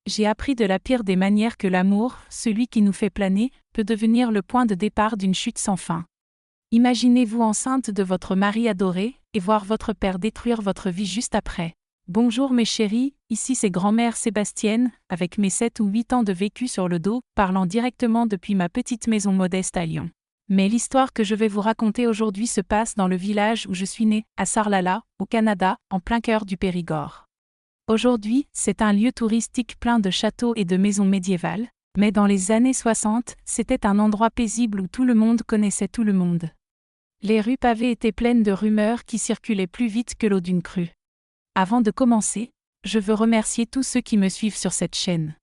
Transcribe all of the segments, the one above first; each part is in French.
J'ai appris de la pire des manières que l'amour, celui qui nous fait planer, peut devenir le point de départ d'une chute sans fin. Imaginez-vous enceinte de votre mari adoré, et voir votre père détruire votre vie juste après. Bonjour mes chéris, ici c'est grand-mère Sébastienne, avec mes 7 ou 8 ans de vécu sur le dos, parlant directement depuis ma petite maison modeste à Lyon. Mais l'histoire que je vais vous raconter aujourd'hui se passe dans le village où je suis née, à Sarlala, au Canada, en plein cœur du Périgord. Aujourd'hui, c'est un lieu touristique plein de châteaux et de maisons médiévales, mais dans les années 60, c'était un endroit paisible où tout le monde connaissait tout le monde. Les rues pavées étaient pleines de rumeurs qui circulaient plus vite que l'eau d'une crue. Avant de commencer, je veux remercier tous ceux qui me suivent sur cette chaîne.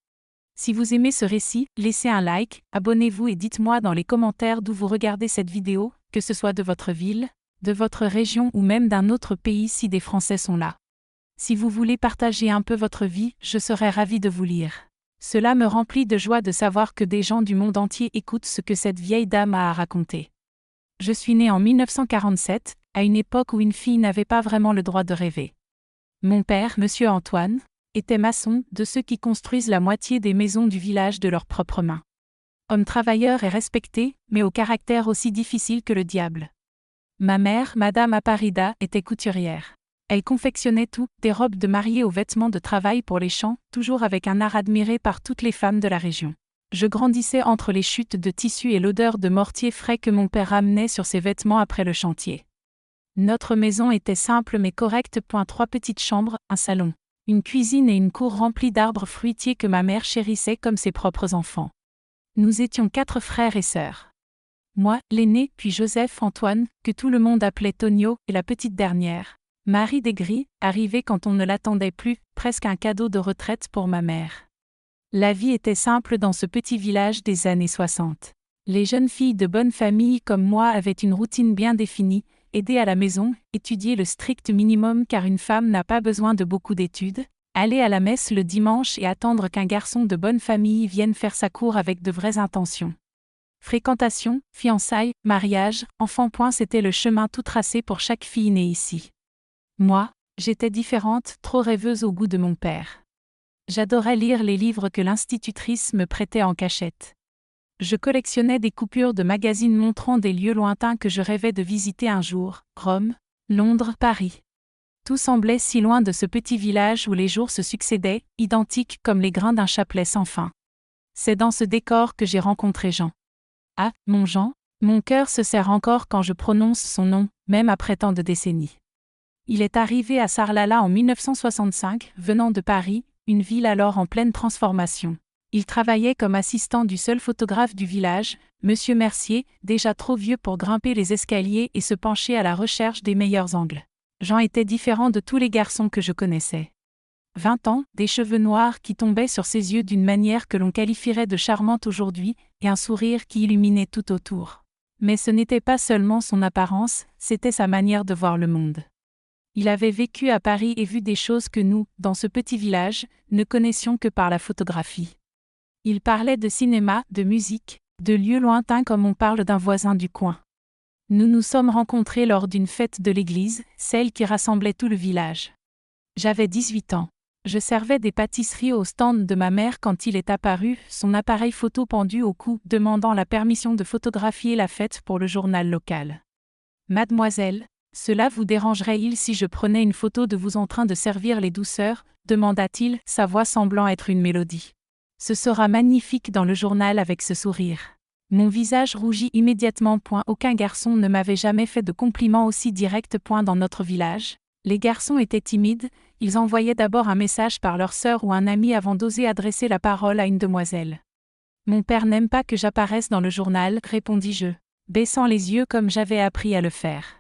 Si vous aimez ce récit, laissez un like, abonnez-vous et dites-moi dans les commentaires d'où vous regardez cette vidéo, que ce soit de votre ville, de votre région ou même d'un autre pays si des Français sont là. Si vous voulez partager un peu votre vie, je serai ravie de vous lire. Cela me remplit de joie de savoir que des gens du monde entier écoutent ce que cette vieille dame a à raconter. Je suis née en 1947, à une époque où une fille n'avait pas vraiment le droit de rêver. Mon père, Monsieur Antoine, était maçon, de ceux qui construisent la moitié des maisons du village de leurs propres mains. Homme travailleur et respecté, mais au caractère aussi difficile que le diable. Ma mère, Madame Aparida, était couturière. Elle confectionnait tout, des robes de mariée aux vêtements de travail pour les champs, toujours avec un art admiré par toutes les femmes de la région. Je grandissais entre les chutes de tissu et l'odeur de mortier frais que mon père ramenait sur ses vêtements après le chantier. Notre maison était simple mais correcte. 3 petites chambres, un salon, une cuisine et une cour remplie d'arbres fruitiers que ma mère chérissait comme ses propres enfants. Nous étions 4 frères et sœurs. Moi, l'aîné, puis Joseph Antoine, que tout le monde appelait Tonio, et la petite dernière, Marie Desgris, arrivée quand on ne l'attendait plus, presque un cadeau de retraite pour ma mère. La vie était simple dans ce petit village des années 60. Les jeunes filles de bonne famille comme moi avaient une routine bien définie, aider à la maison, étudier le strict minimum car une femme n'a pas besoin de beaucoup d'études, aller à la messe le dimanche et attendre qu'un garçon de bonne famille vienne faire sa cour avec de vraies intentions. Fréquentation, fiançailles, mariage, enfant. C'était le chemin tout tracé pour chaque fille née ici. Moi, j'étais différente, trop rêveuse au goût de mon père. J'adorais lire les livres que l'institutrice me prêtait en cachette. Je collectionnais des coupures de magazines montrant des lieux lointains que je rêvais de visiter un jour, Rome, Londres, Paris. Tout semblait si loin de ce petit village où les jours se succédaient, identiques comme les grains d'un chapelet sans fin. C'est dans ce décor que j'ai rencontré Jean. Ah, mon Jean, mon cœur se serre encore quand je prononce son nom, même après tant de décennies. Il est arrivé à Sarlala en 1965, venant de Paris, une ville alors en pleine transformation. Il travaillait comme assistant du seul photographe du village, Monsieur Mercier, déjà trop vieux pour grimper les escaliers et se pencher à la recherche des meilleurs angles. Jean était différent de tous les garçons que je connaissais. 20 ans, des cheveux noirs qui tombaient sur ses yeux d'une manière que l'on qualifierait de charmante aujourd'hui, et un sourire qui illuminait tout autour. Mais ce n'était pas seulement son apparence, c'était sa manière de voir le monde. Il avait vécu à Paris et vu des choses que nous, dans ce petit village, ne connaissions que par la photographie. Il parlait de cinéma, de musique, de lieux lointains comme on parle d'un voisin du coin. Nous nous sommes rencontrés lors d'une fête de l'église, celle qui rassemblait tout le village. J'avais 18 ans. Je servais des pâtisseries au stand de ma mère quand il est apparu, son appareil photo pendu au cou, demandant la permission de photographier la fête pour le journal local. « Mademoiselle, cela vous dérangerait-il si je prenais une photo de vous en train de servir les douceurs ?» demanda-t-il, sa voix semblant être une mélodie. « Ce sera magnifique dans le journal avec ce sourire. » Mon visage rougit immédiatement. Aucun garçon ne m'avait jamais fait de compliments aussi directs. Dans notre village, les garçons étaient timides, ils envoyaient d'abord un message par leur sœur ou un ami avant d'oser adresser la parole à une demoiselle. « Mon père n'aime pas que j'apparaisse dans le journal, répondis-je, baissant les yeux comme j'avais appris à le faire.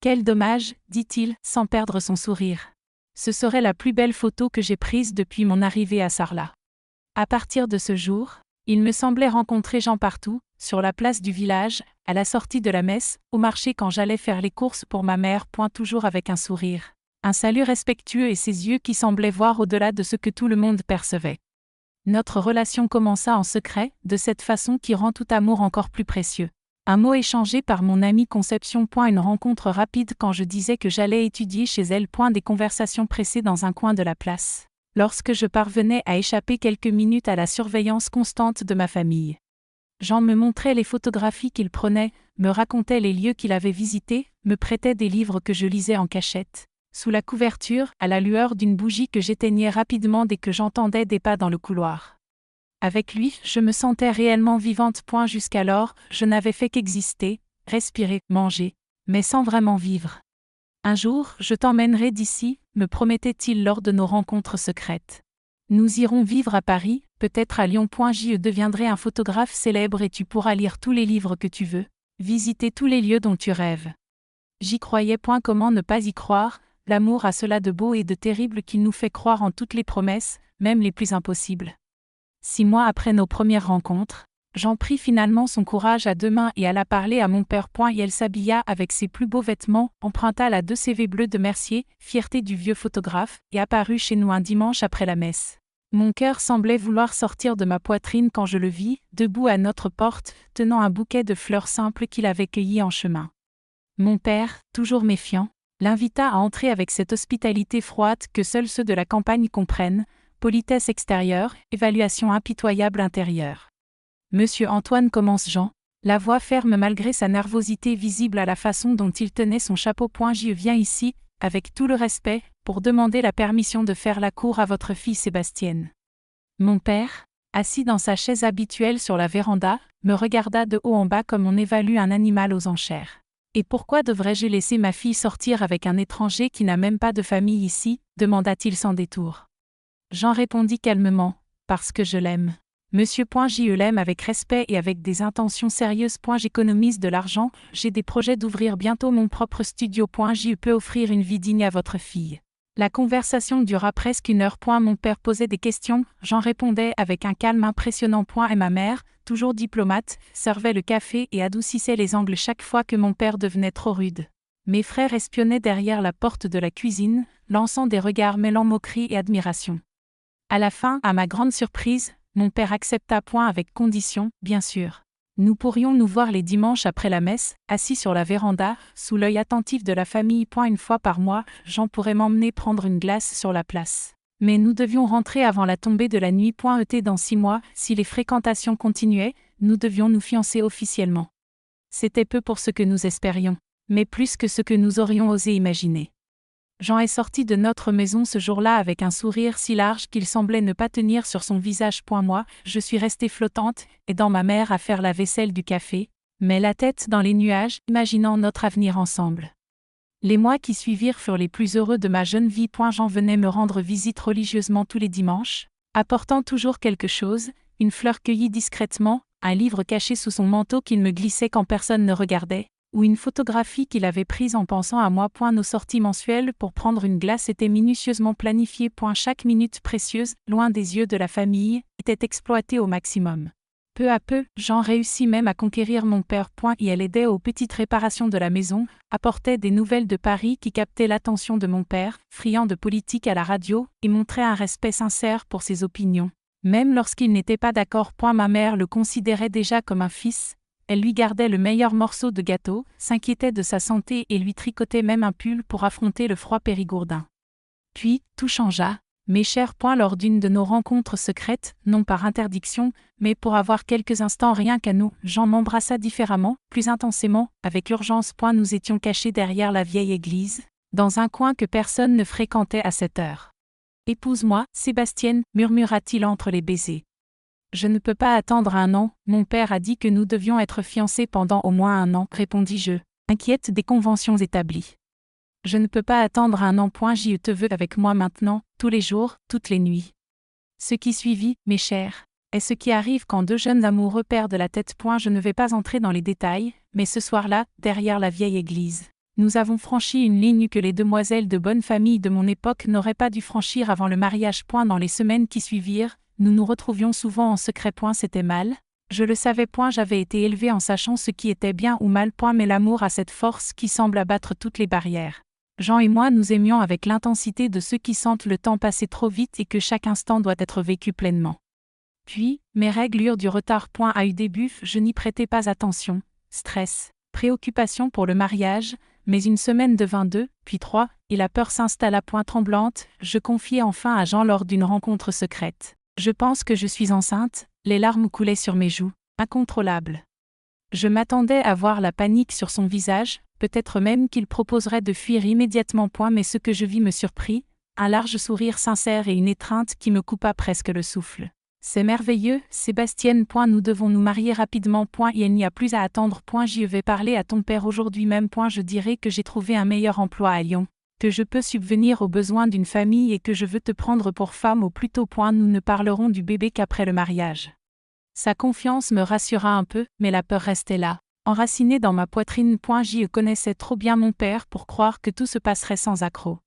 Quel dommage, dit-il, sans perdre son sourire. Ce serait la plus belle photo que j'ai prise depuis mon arrivée à Sarlat. À partir de ce jour, il me semblait rencontrer Jean partout, sur la place du village, à la sortie de la messe, au marché quand j'allais faire les courses pour ma mère. Toujours avec un sourire, un salut respectueux et ses yeux qui semblaient voir au-delà de ce que tout le monde percevait. Notre relation commença en secret, de cette façon qui rend tout amour encore plus précieux. Un mot échangé par mon amie Conception. Une rencontre rapide quand je disais que j'allais étudier chez elle. Des conversations pressées dans un coin de la place. lorsque je parvenais à échapper quelques minutes à la surveillance constante de ma famille. Jean me montrait les photographies qu'il prenait, me racontait les lieux qu'il avait visités, me prêtait des livres que je lisais en cachette, sous la couverture, à la lueur d'une bougie que j'éteignais rapidement dès que j'entendais des pas dans le couloir. Avec lui, je me sentais réellement vivante. Jusqu'alors, je n'avais fait qu'exister, respirer, manger, mais sans vraiment vivre. Un jour, je t'emmènerai d'ici, me promettait-il lors de nos rencontres secrètes. Nous irons vivre à Paris, peut-être à Lyon. Je deviendrai un photographe célèbre et tu pourras lire tous les livres que tu veux, visiter tous les lieux dont tu rêves. J'y croyais. Comment ne pas y croire, l'amour a cela de beau et de terrible qu'il nous fait croire en toutes les promesses, même les plus impossibles. 6 mois après nos premières rencontres, Jean prit finalement son courage à deux mains et alla parler à mon père. Et elle s'habilla avec ses plus beaux vêtements, emprunta la 2 CV bleue de Mercier, fierté du vieux photographe, et apparut chez nous un dimanche après la messe. Mon cœur semblait vouloir sortir de ma poitrine quand je le vis, debout à notre porte, tenant un bouquet de fleurs simples qu'il avait cueillies en chemin. Mon père, toujours méfiant, l'invita à entrer avec cette hospitalité froide que seuls ceux de la campagne comprennent, politesse extérieure, évaluation impitoyable intérieure. Monsieur Antoine, commence Jean, la voix ferme malgré sa nervosité visible à la façon dont il tenait son chapeau. Je viens ici, avec tout le respect, pour demander la permission de faire la cour à votre fille Sébastienne. Mon père, assis dans sa chaise habituelle sur la véranda, me regarda de haut en bas comme on évalue un animal aux enchères. Et pourquoi devrais-je laisser ma fille sortir avec un étranger qui n'a même pas de famille ici, demanda-t-il sans détour. Jean répondit calmement, parce que je l'aime. Monsieur. Je l'aime avec respect et avec des intentions sérieuses. J'économise de l'argent, j'ai des projets d'ouvrir bientôt mon propre studio. Je peux offrir une vie digne à votre fille. La conversation dura presque 1 heure. Mon père posait des questions, Jean répondait avec un calme impressionnant. Et ma mère, toujours diplomate, servait le café et adoucissait les angles chaque fois que mon père devenait trop rude. Mes frères espionnaient derrière la porte de la cuisine, lançant des regards mêlant moquerie et admiration. À la fin, à ma grande surprise, mon père accepta. Avec condition, bien sûr. Nous pourrions nous voir les dimanches après la messe, assis sur la véranda, sous l'œil attentif de la famille. 1 fois par mois, Jean pourrait m'emmener prendre une glace sur la place. Mais nous devions rentrer avant la tombée de la nuit. Dans 6 mois, si les fréquentations continuaient, nous devions nous fiancer officiellement. C'était peu pour ce que nous espérions, mais plus que ce que nous aurions osé imaginer. Jean est sorti de notre maison ce jour-là avec un sourire si large qu'il semblait ne pas tenir sur son visage. Moi, je suis restée flottante, aidant ma mère à faire la vaisselle du café, mais la tête dans les nuages, imaginant notre avenir ensemble. Les mois qui suivirent furent les plus heureux de ma jeune vie. Jean venait me rendre visite religieusement tous les dimanches, apportant toujours quelque chose, une fleur cueillie discrètement, un livre caché sous son manteau qu'il me glissait quand personne ne regardait, ou une photographie qu'il avait prise en pensant à moi. Nos sorties mensuelles pour prendre une glace étaient minutieusement planifiées. Chaque minute précieuse, loin des yeux de la famille, était exploitée au maximum. Peu à peu, Jean réussit même à conquérir mon père. Et elle aidait aux petites réparations de la maison, apportait des nouvelles de Paris qui captaient l'attention de mon père, friand de politique à la radio, et montrait un respect sincère pour ses opinions. Même lorsqu'il n'était pas d'accord. Ma mère le considérait déjà comme un fils. Elle lui gardait le meilleur morceau de gâteau, s'inquiétait de sa santé et lui tricotait même un pull pour affronter le froid périgourdin. Puis, tout changea, mes chers. Lors d'une de nos rencontres secrètes, non par interdiction, mais pour avoir quelques instants rien qu'à nous, Jean m'embrassa différemment, plus intensément, avec urgence. Nous étions cachés derrière la vieille église, dans un coin que personne ne fréquentait à cette heure. « Épouse-moi, Sébastienne, murmura-t-il entre les baisers. Je ne peux pas attendre 1 an, mon père a dit que nous devions être fiancés pendant au moins 1 an, répondis-je, inquiète des conventions établies. Je ne peux pas attendre 1 an. Je te veux avec moi maintenant, tous les jours, toutes les nuits. Ce qui suivit, mes chers, est ce qui arrive quand 2 jeunes amoureux perdent la tête. Je ne vais pas entrer dans les détails, mais ce soir-là, derrière la vieille église, nous avons franchi une ligne que les demoiselles de bonne famille de mon époque n'auraient pas dû franchir avant le mariage. Dans les semaines qui suivirent, nous nous retrouvions souvent en secret. C'était mal, je le savais. J'avais été élevée en sachant ce qui était bien ou mal. Mais l'amour a cette force qui semble abattre toutes les barrières. Jean et moi nous aimions avec l'intensité de ceux qui sentent le temps passer trop vite et que chaque instant doit être vécu pleinement. Puis, mes règles eurent du retard. À eu début, je n'y prêtais pas attention. Stress, préoccupation pour le mariage, Mais une semaine devint 2, puis 3, et la peur s'installa point tremblante, je confiai enfin à Jean lors d'une rencontre secrète. Je pense que je suis enceinte, les larmes coulaient sur mes joues, incontrôlables. Je m'attendais à voir la panique sur son visage, peut-être même qu'il proposerait de fuir immédiatement point, mais ce que je vis me surprit, un large sourire sincère et une étreinte qui me coupa presque le souffle. C'est merveilleux, Sébastienne. Nous devons nous marier rapidement. Et il n'y a plus à attendre. J'y vais parler à ton père aujourd'hui même. Je dirai que j'ai trouvé un meilleur emploi à Lyon, que je peux subvenir aux besoins d'une famille et que je veux te prendre pour femme au plus tôt. Nous ne parlerons du bébé qu'après le mariage. Sa confiance me rassura un peu, mais la peur restait là, enracinée dans ma poitrine. J'y connaissais trop bien mon père pour croire que tout se passerait sans accroc.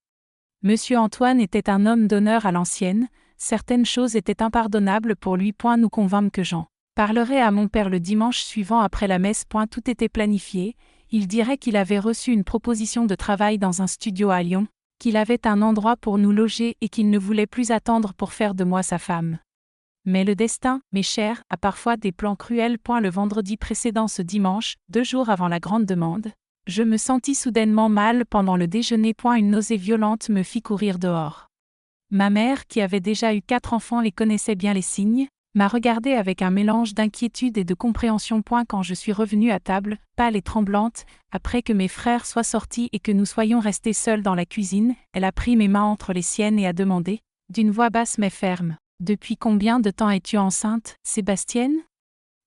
Monsieur Antoine était un homme d'honneur à l'ancienne, certaines choses étaient impardonnables pour lui. Nous convînmes que Jean parlerait à mon père le dimanche suivant après la messe. Tout était planifié, il dirait qu'il avait reçu une proposition de travail dans un studio à Lyon, qu'il avait un endroit pour nous loger et qu'il ne voulait plus attendre pour faire de moi sa femme. Mais le destin, mes chers, a parfois des plans cruels. Le vendredi précédent ce dimanche, 2 jours avant la grande demande, je me sentis soudainement mal pendant le déjeuner. Une nausée violente me fit courir dehors. Ma mère, qui avait déjà eu 4 enfants et connaissait bien les signes, m'a regardée avec un mélange d'inquiétude et de compréhension. Quand je suis revenue à table, pâle et tremblante, après que mes frères soient sortis et que nous soyons restés seuls dans la cuisine, elle a pris mes mains entre les siennes et a demandé, d'une voix basse mais ferme: « Depuis combien de temps es-tu enceinte, Sébastienne ?»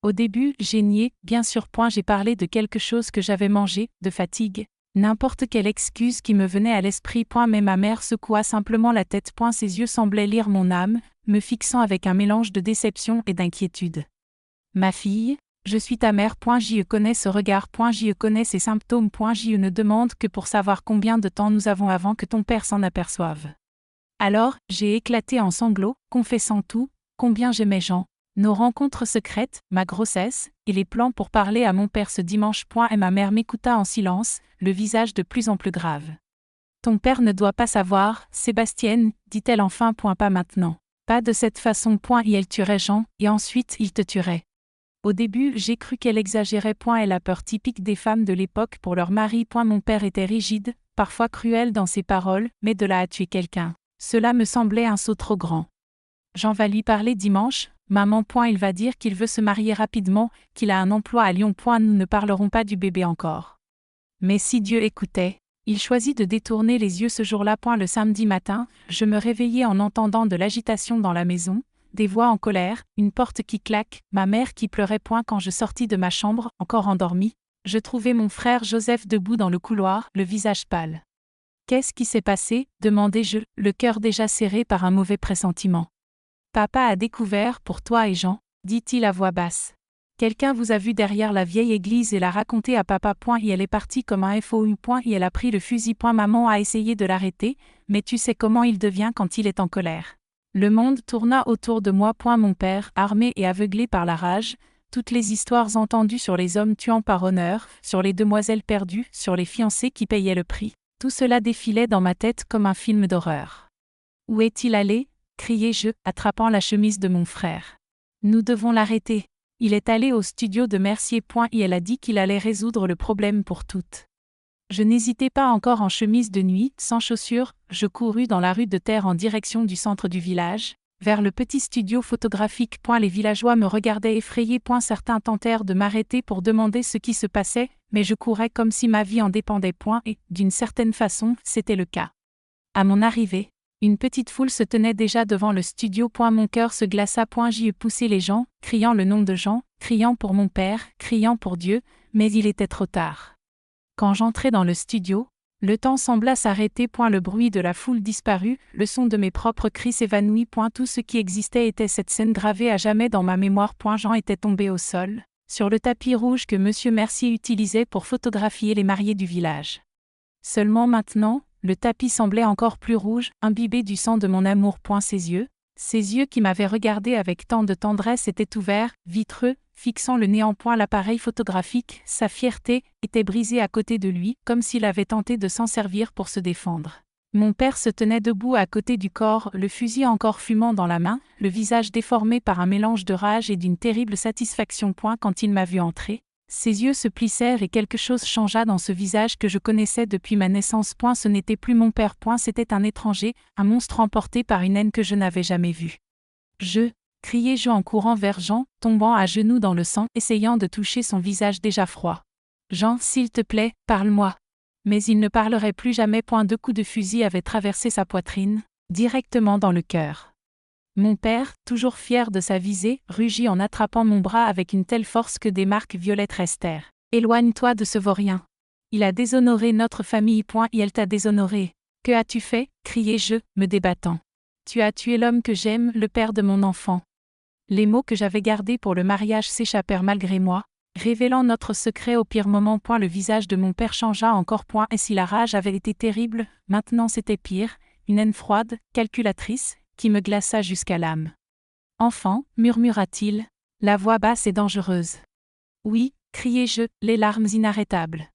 Au début, j'ai nié, bien sûr. J'ai parlé de quelque chose que j'avais mangé, de fatigue, n'importe quelle excuse qui me venait à l'esprit. Mais ma mère secoua simplement la tête. Ses yeux semblaient lire mon âme, me fixant avec un mélange de déception et d'inquiétude. « Ma fille, je suis ta mère. J'y connais ce regard. J'y connais ces symptômes. J'y ne demande que pour savoir combien de temps nous avons avant que ton père s'en aperçoive. » Alors, j'ai éclaté en sanglots, confessant tout, combien j'aimais Jean, nos rencontres secrètes, ma grossesse, et les plans pour parler à mon père ce dimanche. Et ma mère m'écouta en silence, le visage de plus en plus grave. « Ton père ne doit pas savoir, Sébastienne, dit-elle enfin. Pas maintenant. Pas de cette façon. Et elle tuerait Jean, et ensuite il te tuerait. » Au début, j'ai cru qu'elle exagérait. Et la peur typique des femmes de l'époque pour leur mari. Mon père était rigide, parfois cruel dans ses paroles, mais de là à tuer quelqu'un, cela me semblait un saut trop grand. Jean va lui parler dimanche, maman. Il va dire qu'il veut se marier rapidement, qu'il a un emploi à Lyon. Nous ne parlerons pas du bébé encore. Mais si Dieu écoutait, il choisit de détourner les yeux ce jour-là. Le samedi matin, je me réveillai en entendant de l'agitation dans la maison, des voix en colère, une porte qui claque, ma mère qui pleurait. Quand je sortis de ma chambre, encore endormie, je trouvai mon frère Joseph debout dans le couloir, le visage pâle. « Qu'est-ce qui s'est passé ?» demandai-je, le cœur déjà serré par un mauvais pressentiment. « Papa a découvert pour toi et Jean, » dit-il à voix basse. « Quelqu'un vous a vu derrière la vieille église et l'a raconté à papa. Et elle est partie comme un fou. Et elle a pris le fusil. Maman a essayé de l'arrêter, mais tu sais comment il devient quand il est en colère. » Le monde tourna autour de moi. Mon père, armé et aveuglé par la rage, toutes les histoires entendues sur les hommes tuant par honneur, sur les demoiselles perdues, sur les fiancés qui payaient le prix. Tout cela défilait dans ma tête comme un film d'horreur. « Où est-il allé ?» criai-je, attrapant la chemise de mon frère. « Nous devons l'arrêter. Il est allé au studio de Mercier. Et elle a dit qu'il allait résoudre le problème pour toutes. » Je n'hésitais pas encore en chemise de nuit, sans chaussures, je courus dans la rue de terre en direction du centre du village, vers le petit studio photographique. Les villageois me regardaient effrayés. Certains tentèrent de m'arrêter pour demander ce qui se passait, mais je courais comme si ma vie en dépendait. Et, d'une certaine façon, c'était le cas. À mon arrivée, une petite foule se tenait déjà devant le studio. Mon cœur se glaça. J'y poussai les gens, criant le nom de Jean, criant pour mon père, criant pour Dieu, mais il était trop tard. Quand j'entrai dans le studio, le temps sembla s'arrêter. Le bruit de la foule disparut, le son de mes propres cris s'évanouit. Tout ce qui existait était cette scène gravée à jamais dans ma mémoire. Jean était tombé au sol, sur le tapis rouge que M. Mercier utilisait pour photographier les mariés du village. Seulement maintenant, le tapis semblait encore plus rouge, imbibé du sang de mon amour. Ses yeux qui m'avaient regardé avec tant de tendresse étaient ouverts, vitreux, fixant le néant. L'appareil photographique, sa fierté, était brisé à côté de lui, comme s'il avait tenté de s'en servir pour se défendre. Mon père se tenait debout à côté du corps, le fusil encore fumant dans la main, le visage déformé par un mélange de rage et d'une terrible satisfaction. Quand il m'a vu entrer, Ses yeux se plissèrent et quelque chose changea dans ce visage que je connaissais depuis ma naissance. Ce n'était plus mon père. C'était un étranger, un monstre emporté par une haine que je n'avais jamais vue. Criai-je en courant vers Jean, tombant à genoux dans le sang, essayant de toucher son visage déjà froid. Jean, s'il te plaît, parle-moi. Mais il ne parlerait plus jamais. Deux coups de fusil avaient traversé sa poitrine, directement dans le cœur. Mon père, toujours fier de sa visée, rugit en attrapant mon bras avec une telle force que des marques violettes restèrent. « Éloigne-toi de ce vaurien. Il a déshonoré notre famille. Et elle t'a déshonoré. Que as-tu fait » criai-je, me débattant. « Tu as tué l'homme que j'aime, le père de mon enfant. » Les mots que j'avais gardés pour le mariage s'échappèrent malgré moi, révélant notre secret au pire moment. Le visage de mon père changea encore. Et si la rage avait été terrible, maintenant c'était pire, une haine froide, calculatrice, qui me glaça jusqu'à l'âme. « Enfant, murmura-t-il, la voix basse et dangereuse. »« Oui, criai-je, les larmes inarrêtables.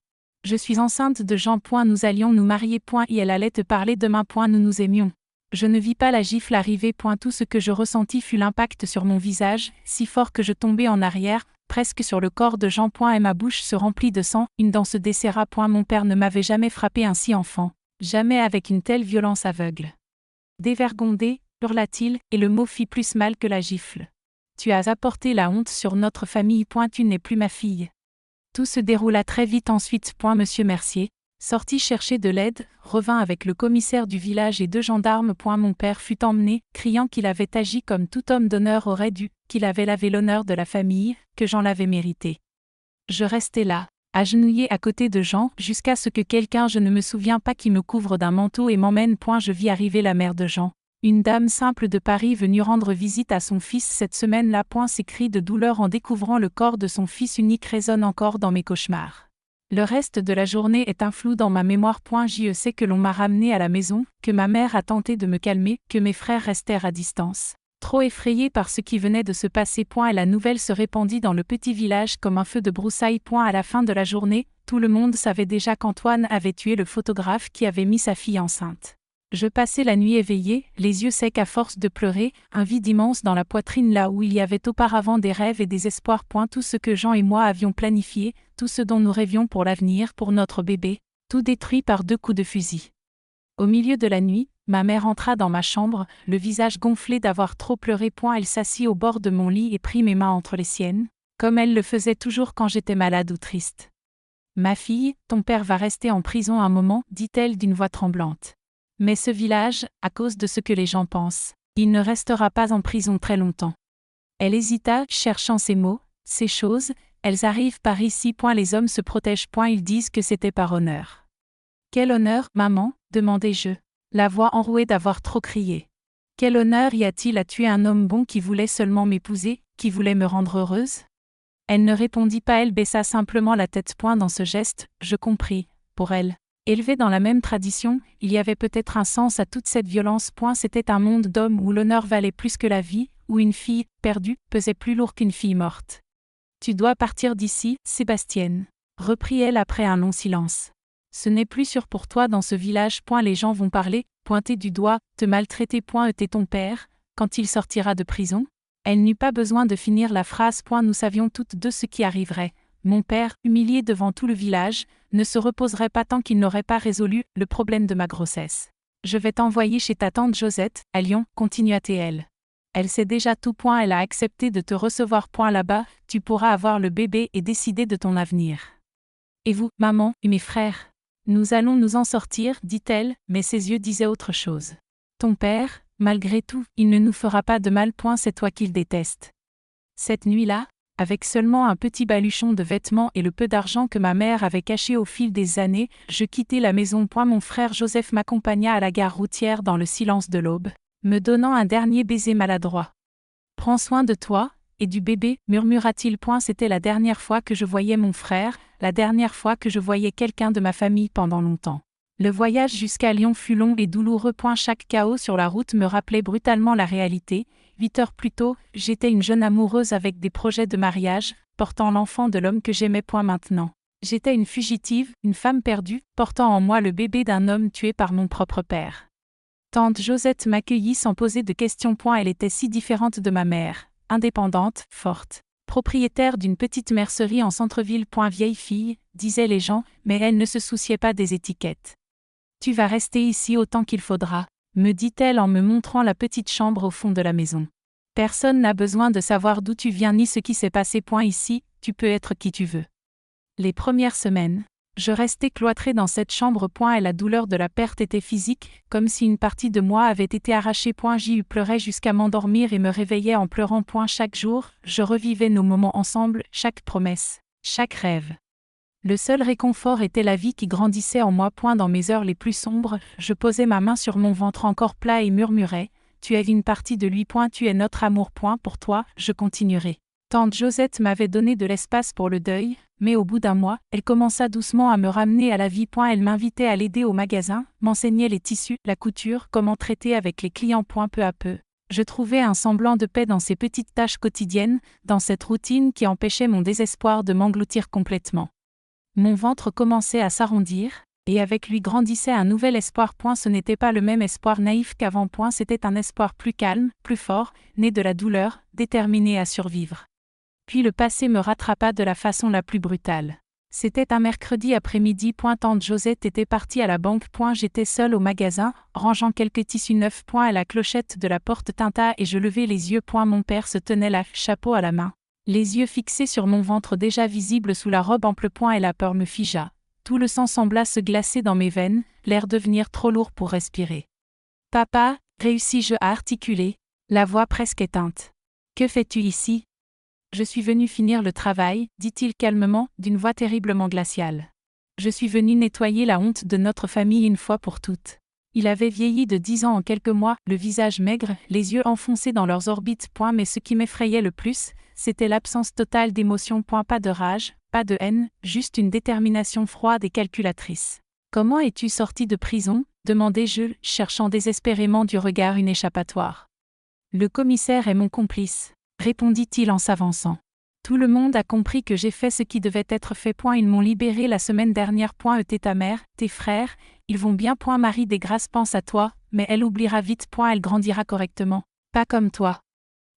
Je suis enceinte de Jean. Nous allions nous marier. Et elle allait te parler demain. Nous nous aimions. Je ne vis pas la gifle arriver. Tout ce que je ressentis fut l'impact sur mon visage, si fort que je tombai en arrière, presque sur le corps de Jean. Et ma bouche se remplit de sang, une dent se desserra. Mon père ne m'avait jamais frappé ainsi enfant, jamais avec une telle violence aveugle. Dévergondé, hurla-t-il, et le mot fit plus mal que la gifle. Tu as apporté la honte sur notre famille. Tu n'es plus ma fille. Tout se déroula très vite ensuite. Monsieur Mercier sortit chercher de l'aide, revint avec le commissaire du village et 2 gendarmes. Mon père fut emmené, criant qu'il avait agi comme tout homme d'honneur aurait dû, qu'il avait lavé l'honneur de la famille, que Jean l'avait mérité. Je restai là, agenouillé à côté de Jean, jusqu'à ce que quelqu'un, je ne me souviens pas, qui me couvre d'un manteau et m'emmène. Je vis arriver la mère de Jean. Une dame simple de Paris venue rendre visite à son fils cette semaine-là. Ses cris de douleur en découvrant le corps de son fils unique résonnent encore dans mes cauchemars. Le reste de la journée est un flou dans ma mémoire. Je sais que l'on m'a ramené à la maison, que ma mère a tenté de me calmer, que mes frères restèrent à distance, trop effrayés par ce qui venait de se passer. Et la nouvelle se répandit dans le petit village comme un feu de broussailles. À la fin de la journée, tout le monde savait déjà qu'Antoine avait tué le photographe qui avait mis sa fille enceinte. Je passai la nuit éveillé, les yeux secs à force de pleurer, un vide immense dans la poitrine là où il y avait auparavant des rêves et des espoirs. Tout ce que Jean et moi avions planifié, tout ce dont nous rêvions pour l'avenir, pour notre bébé, tout détruit par 2 coups de fusil. Au milieu de la nuit, ma mère entra dans ma chambre, le visage gonflé d'avoir trop pleuré. Elle s'assit au bord de mon lit et prit mes mains entre les siennes, comme elle le faisait toujours quand j'étais malade ou triste. « Ma fille, ton père va rester en prison un moment, dit-elle d'une voix tremblante. Mais ce village, à cause de ce que les gens pensent, il ne restera pas en prison très longtemps. » Elle hésita, cherchant ces mots, ces choses, elles arrivent par ici. Les hommes se protègent. Ils disent que c'était par honneur. Quel honneur, maman ? Demandai-je, la voix enrouée d'avoir trop crié. Quel honneur y a-t-il à tuer un homme bon qui voulait seulement m'épouser, qui voulait me rendre heureuse ? Elle ne répondit pas, elle baissa simplement la tête. Dans ce geste, je compris, pour elle. Élevée dans la même tradition, il y avait peut-être un sens à toute cette violence. C'était un monde d'hommes où l'honneur valait plus que la vie, où une fille, perdue, pesait plus lourd qu'une fille morte. « Tu dois partir d'ici, Sébastienne, » reprit-elle après un long silence. « Ce n'est plus sûr pour toi dans ce village. Les gens vont parler, pointer du doigt, te maltraiter. Était ton père, quand il sortira de prison ?» Elle n'eut pas besoin de finir la phrase. Nous savions toutes deux ce qui arriverait. Mon père, humilié devant tout le village, ne se reposerait pas tant qu'il n'aurait pas résolu le problème de ma grossesse. « Je vais t'envoyer chez ta tante Josette, à Lyon, continua-t-elle. Elle sait déjà tout. Elle a accepté de te recevoir. Là-bas, tu pourras avoir le bébé et décider de ton avenir. Et vous, maman, et mes frères ? Nous allons nous en sortir, dit-elle, mais ses yeux disaient autre chose. Ton père, malgré tout, il ne nous fera pas de mal. C'est toi qu'il déteste. Cette nuit-là, avec seulement un petit baluchon de vêtements et le peu d'argent que ma mère avait caché au fil des années, je quittai la maison. Mon frère Joseph m'accompagna à la gare routière dans le silence de l'aube, me donnant un dernier baiser maladroit. « Prends soin de toi, et du bébé, murmura-t-il. C'était la dernière fois que je voyais mon frère, la dernière fois que je voyais quelqu'un de ma famille pendant longtemps. Le voyage jusqu'à Lyon fut long et douloureux. Chaque chaos sur la route me rappelait brutalement la réalité. 8 heures plus tôt, j'étais une jeune amoureuse avec des projets de mariage, portant l'enfant de l'homme que j'aimais. Maintenant, j'étais une fugitive, une femme perdue, portant en moi le bébé d'un homme tué par mon propre père. Tante Josette m'accueillit sans poser de questions. Elle était si différente de ma mère, indépendante, forte, Propriétaire d'une petite mercerie en centre-ville. Vieille fille, disaient les gens, mais elle ne se souciait pas des étiquettes. Tu vas rester ici autant qu'il faudra, me dit-elle en me montrant la petite chambre au fond de la maison. Personne n'a besoin de savoir d'où tu viens ni ce qui s'est passé. Ici, tu peux être qui tu veux. Les premières semaines, je restais cloîtrée dans cette chambre. Et la douleur de la perte était physique, comme si une partie de moi avait été arrachée. J'y pleurais jusqu'à m'endormir et me réveillais en pleurant. Chaque jour, je revivais nos moments ensemble, chaque promesse, chaque rêve. Le seul réconfort était la vie qui grandissait en moi. Dans mes heures les plus sombres, je posais ma main sur mon ventre encore plat et murmurais « Tu es une partie de lui. Tu es notre amour. Pour toi, je continuerai. » Tante Josette m'avait donné de l'espace pour le deuil, mais au bout d'un mois, elle commença doucement à me ramener à la vie. Elle m'invitait à l'aider au magasin, m'enseignait les tissus, la couture, comment traiter avec les clients. Peu à peu, je trouvais un semblant de paix dans ces petites tâches quotidiennes, dans cette routine qui empêchait mon désespoir de m'engloutir complètement. Mon ventre commençait à s'arrondir, et avec lui grandissait un nouvel espoir. Ce n'était pas le même espoir naïf qu'avant. C'était un espoir plus calme, plus fort, né de la douleur, déterminé à survivre. Puis le passé me rattrapa de la façon la plus brutale. C'était un mercredi après-midi. Tante Josette était partie à la banque. J'étais seule au magasin, rangeant quelques tissus neufs. À la clochette de la porte tinta et je levai les yeux. Mon père se tenait là, chapeau à la main, les yeux fixés sur mon ventre déjà visible sous la robe ample. Et la peur me figea. Tout le sang sembla se glacer dans mes veines, l'air devenir trop lourd pour respirer. « Papa » réussis-je à articuler, la voix presque éteinte. « Que fais-tu ici ?»« Je suis venu finir le travail, » dit-il calmement, d'une voix terriblement glaciale. « Je suis venu nettoyer la honte de notre famille une fois pour toutes. » Il avait vieilli de 10 ans en quelques mois, le visage maigre, les yeux enfoncés dans leurs orbites. Mais ce qui m'effrayait le plus, c'était l'absence totale d'émotion. Pas de rage, pas de haine, juste une détermination froide et calculatrice. « Comment es-tu sorti de prison ?» demandai-je, cherchant désespérément du regard une échappatoire. « Le commissaire est mon complice, » répondit-il en s'avançant. « Tout le monde a compris que j'ai fait ce qui devait être fait. Ils m'ont libéré la semaine dernière. T'es ta mère, tes frères, ils vont bien. Marie des Grâces pense à toi, mais elle oubliera vite. Elle grandira correctement, pas comme toi. »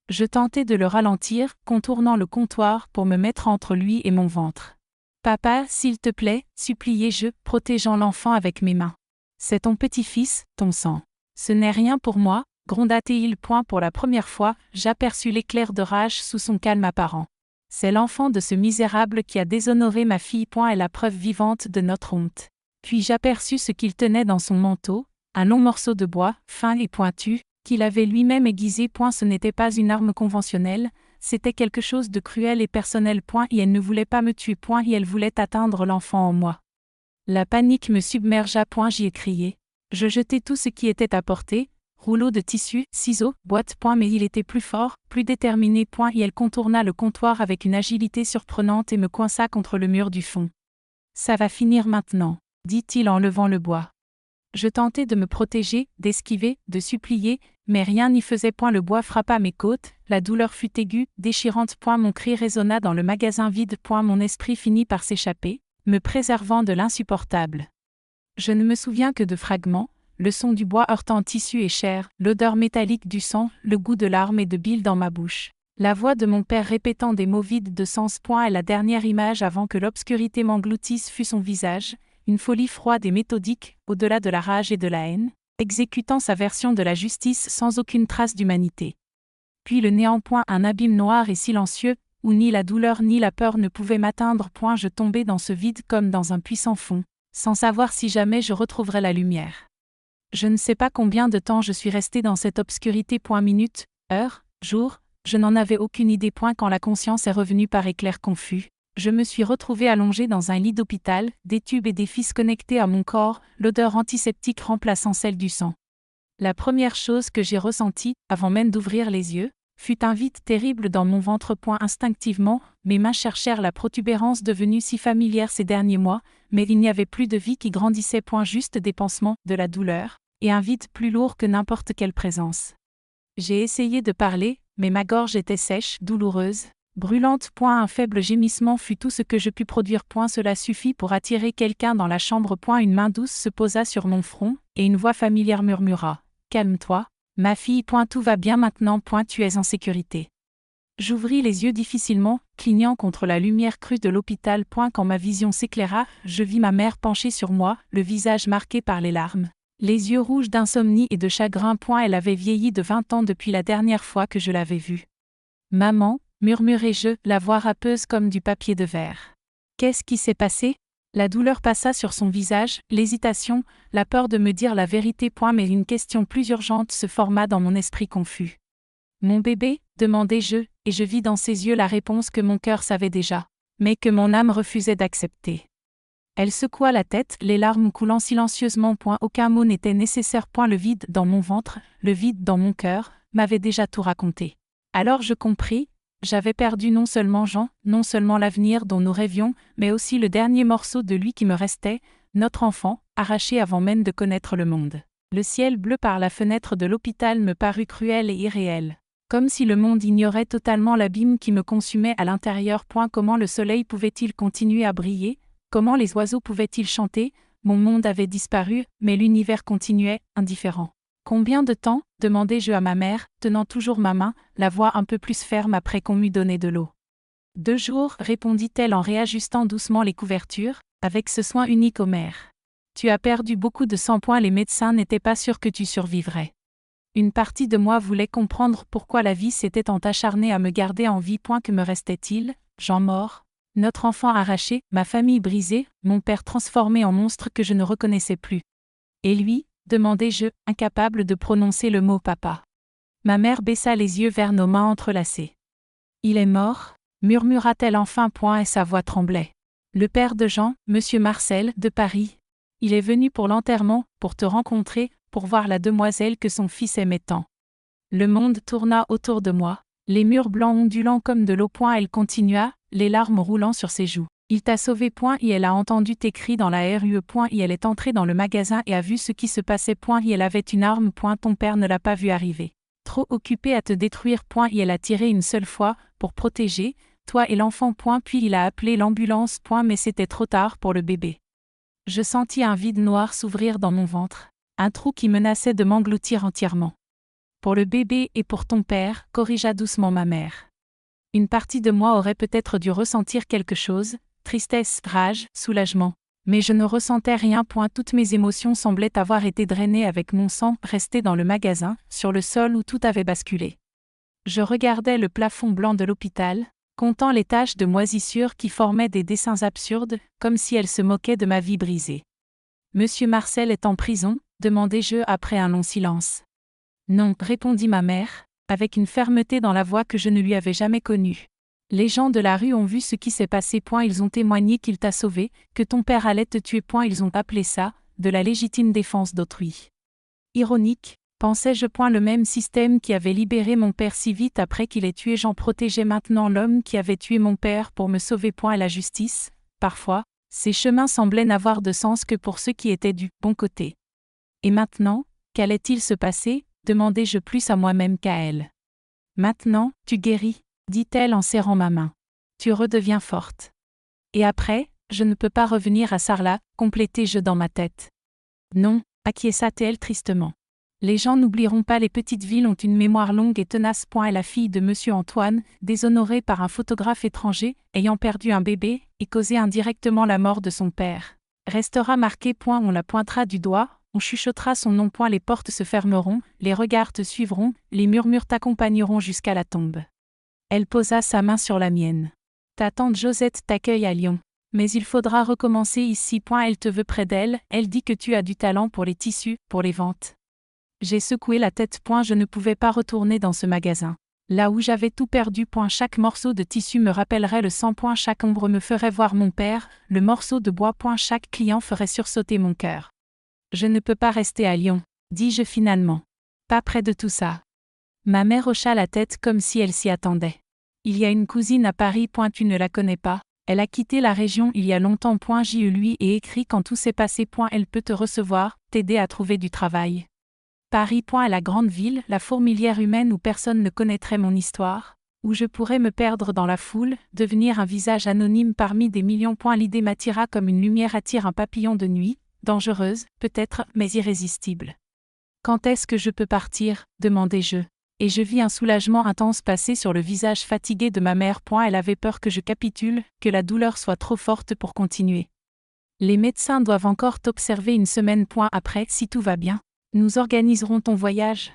Je tentai de le ralentir, contournant le comptoir pour me mettre entre lui et mon ventre. « Papa, s'il te plaît, suppliai-je, protégeant l'enfant avec mes mains. C'est ton petit-fils, ton sang. Ce n'est rien pour moi, gronda-t-il. Pour la première fois, j'aperçus l'éclair de rage sous son calme apparent. C'est l'enfant de ce misérable qui a déshonoré ma fille. Est la preuve vivante de notre honte. Puis j'aperçus ce qu'il tenait dans son manteau, un long morceau de bois, fin et pointu, qu'il avait lui-même aiguisé. Ce n'était pas une arme conventionnelle, c'était quelque chose de cruel et personnel. Et elle ne voulait pas me tuer. Et elle voulait atteindre l'enfant en moi. La panique me submergea. J'y ai crié. Je jetai tout ce qui était à portée, rouleaux de tissu, ciseaux, boîtes. Mais il était plus fort, plus déterminé. Et elle contourna le comptoir avec une agilité surprenante et me coinça contre le mur du fond. « Ça va finir maintenant, » dit-il en levant le bois. Je tentai de me protéger, d'esquiver, de supplier, mais rien n'y faisait. Le bois frappa mes côtes, la douleur fut aiguë, déchirante. Mon cri résonna dans le magasin vide. Mon esprit finit par s'échapper, me préservant de l'insupportable. Je ne me souviens que de fragments, le son du bois heurtant tissu et chair, l'odeur métallique du sang, le goût de larmes et de bile dans ma bouche. La voix de mon père répétant des mots vides de sens. Et la dernière image avant que l'obscurité m'engloutisse fut son visage, une folie froide et méthodique, au-delà de la rage et de la haine, exécutant sa version de la justice sans aucune trace d'humanité. Puis le néant. Un abîme noir et silencieux, où ni la douleur ni la peur ne pouvaient m'atteindre. Je tombais dans ce vide comme dans un puissant fond, sans savoir si jamais je retrouverais la lumière. Je ne sais pas combien de temps je suis restée dans cette obscurité. Minutes, heures, jours, je n'en avais aucune idée. Quand la conscience est revenue par éclairs confus, je me suis retrouvée allongée dans un lit d'hôpital, des tubes et des fils connectés à mon corps, l'odeur antiseptique remplaçant celle du sang. La première chose que j'ai ressentie, avant même d'ouvrir les yeux, fut un vide terrible dans mon ventre. Instinctivement, mes mains cherchèrent la protubérance devenue si familière ces derniers mois, mais il n'y avait plus de vie qui grandissait. Juste des pansements, de la douleur, et un vide plus lourd que n'importe quelle présence. J'ai essayé de parler, mais ma gorge était sèche, douloureuse, brûlante. Un faible gémissement fut tout ce que je pus produire. Cela suffit pour attirer quelqu'un dans la chambre. Une main douce se posa sur mon front, et une voix familière murmura « Calme-toi, ma fille. Tout va bien maintenant. Tu es en sécurité. » J'ouvris les yeux difficilement, clignant contre la lumière crue de l'hôpital. Quand ma vision s'éclaira, je vis ma mère penchée sur moi, le visage marqué par les larmes. Les yeux rouges d'insomnie et de chagrin. Elle avait vieilli de 20 ans depuis la dernière fois que je l'avais vue. Maman, murmurai-je, la voix râpeuse comme du papier de verre. Qu'est-ce qui s'est passé? La douleur passa sur son visage, l'hésitation, la peur de me dire la vérité. Mais une question plus urgente se forma dans mon esprit confus. Mon bébé, demandai-je, et je vis dans ses yeux la réponse que mon cœur savait déjà, mais que mon âme refusait d'accepter. Elle secoua la tête, les larmes coulant silencieusement. Aucun mot n'était nécessaire. Le vide dans mon ventre, le vide dans mon cœur, m'avait déjà tout raconté. Alors je compris, j'avais perdu non seulement Jean, non seulement l'avenir dont nous rêvions, mais aussi le dernier morceau de lui qui me restait, notre enfant, arraché avant même de connaître le monde. Le ciel bleu par la fenêtre de l'hôpital me parut cruel et irréel. Comme si le monde ignorait totalement l'abîme qui me consumait à l'intérieur. Comment le soleil pouvait-il continuer à briller? Comment les oiseaux pouvaient-ils chanter? Mon monde avait disparu, mais l'univers continuait, indifférent. Combien de temps? Demandai-je à ma mère, tenant toujours ma main, la voix un peu plus ferme après qu'on m'eût donné de l'eau. 2 jours, répondit-elle en réajustant doucement les couvertures, avec ce soin unique aux mères. Tu as perdu beaucoup de sang. Les médecins n'étaient pas sûrs que tu survivrais. Une partie de moi voulait comprendre pourquoi la vie s'était tant acharnée à me garder en vie. Que me restait-il? Jean mort, notre enfant arraché, ma famille brisée, mon père transformé en monstre que je ne reconnaissais plus. Et lui? Demandai-je, incapable de prononcer le mot papa. Ma mère baissa les yeux vers nos mains entrelacées. Il est mort, murmura-t-elle enfin. Et sa voix tremblait. Le père de Jean, Monsieur Marcel, de Paris. Il est venu pour l'enterrement, pour te rencontrer, pour voir la demoiselle que son fils aimait tant. Le monde tourna autour de moi, les murs blancs ondulant comme de l'eau. Elle continua, les larmes roulant sur ses joues. Il t'a sauvé. Et elle a entendu tes cris dans la rue. Et elle est entrée dans le magasin et a vu ce qui se passait. Et elle avait une arme. Ton père ne l'a pas vu arriver. Trop occupé à te détruire. Et elle a tiré une seule fois, pour protéger, toi et l'enfant. Puis il a appelé l'ambulance. Mais c'était trop tard pour le bébé. Je sentis un vide noir s'ouvrir dans mon ventre, un trou qui menaçait de m'engloutir entièrement. Pour le bébé et pour ton père, corrigea doucement ma mère. Une partie de moi aurait peut-être dû ressentir quelque chose, tristesse, rage, soulagement. Mais je ne ressentais rien. Toutes mes émotions semblaient avoir été drainées avec mon sang, resté dans le magasin, sur le sol où tout avait basculé. Je regardais le plafond blanc de l'hôpital, comptant les taches de moisissure qui formaient des dessins absurdes, comme si elles se moquaient de ma vie brisée. Monsieur Marcel est en prison? Demandai-je après un long silence. Non, répondit ma mère, avec une fermeté dans la voix que je ne lui avais jamais connue. Les gens de la rue ont vu ce qui s'est passé. Ils ont témoigné qu'il t'a sauvé, que ton père allait te tuer. Ils ont appelé ça, de la légitime défense d'autrui. Ironique, pensais-je. Le même système qui avait libéré mon père si vite après qu'il ait tué Jean protégeait maintenant l'homme qui avait tué mon père pour me sauver. La justice, parfois, ces chemins semblaient n'avoir de sens que pour ceux qui étaient du bon côté. Et maintenant, qu'allait-il se passer? Demandai-je plus à moi-même qu'à elle. Maintenant, tu guéris, dit-elle en serrant ma main. Tu redeviens forte. Et après, je ne peux pas revenir à Sarlat, complétai-je dans ma tête. Non, acquiesça-t-elle tristement. Les gens n'oublieront pas. Les petites villes ont une mémoire longue et tenace. Et la fille de Monsieur Antoine, déshonorée par un photographe étranger, ayant perdu un bébé, et causé indirectement la mort de son père, restera marquée. On la pointera du doigt, on chuchotera son nom. Les portes se fermeront, les regards te suivront, les murmures t'accompagneront jusqu'à la tombe. Elle posa sa main sur la mienne. Ta tante Josette t'accueille à Lyon. Mais il faudra recommencer ici. Elle te veut près d'elle, elle dit que tu as du talent pour les tissus, pour les ventes. J'ai secoué la tête. Je ne pouvais pas retourner dans ce magasin. Là où j'avais tout perdu. Chaque morceau de tissu me rappellerait le sang. Chaque ombre me ferait voir mon père, le morceau de bois. Chaque client ferait sursauter mon cœur. Je ne peux pas rester à Lyon, dis-je finalement. Pas près de tout ça. Ma mère hocha la tête comme si elle s'y attendait. Il y a une cousine à Paris. Tu ne la connais pas. Elle a quitté la région il y a longtemps. J'y lui ai écrit quand tout s'est passé. Elle peut te recevoir, t'aider à trouver du travail. Paris. Est la grande ville, la fourmilière humaine où personne ne connaîtrait mon histoire, où je pourrais me perdre dans la foule, devenir un visage anonyme parmi des millions. L'idée m'attira comme une lumière attire un papillon de nuit, dangereuse, peut-être, mais irrésistible. Quand est-ce que je peux partir? Demandai-je. Et je vis un soulagement intense passer sur le visage fatigué de ma mère. Elle avait peur que je capitule, que la douleur soit trop forte pour continuer. Les médecins doivent encore t'observer une semaine. Après, si tout va bien, nous organiserons ton voyage.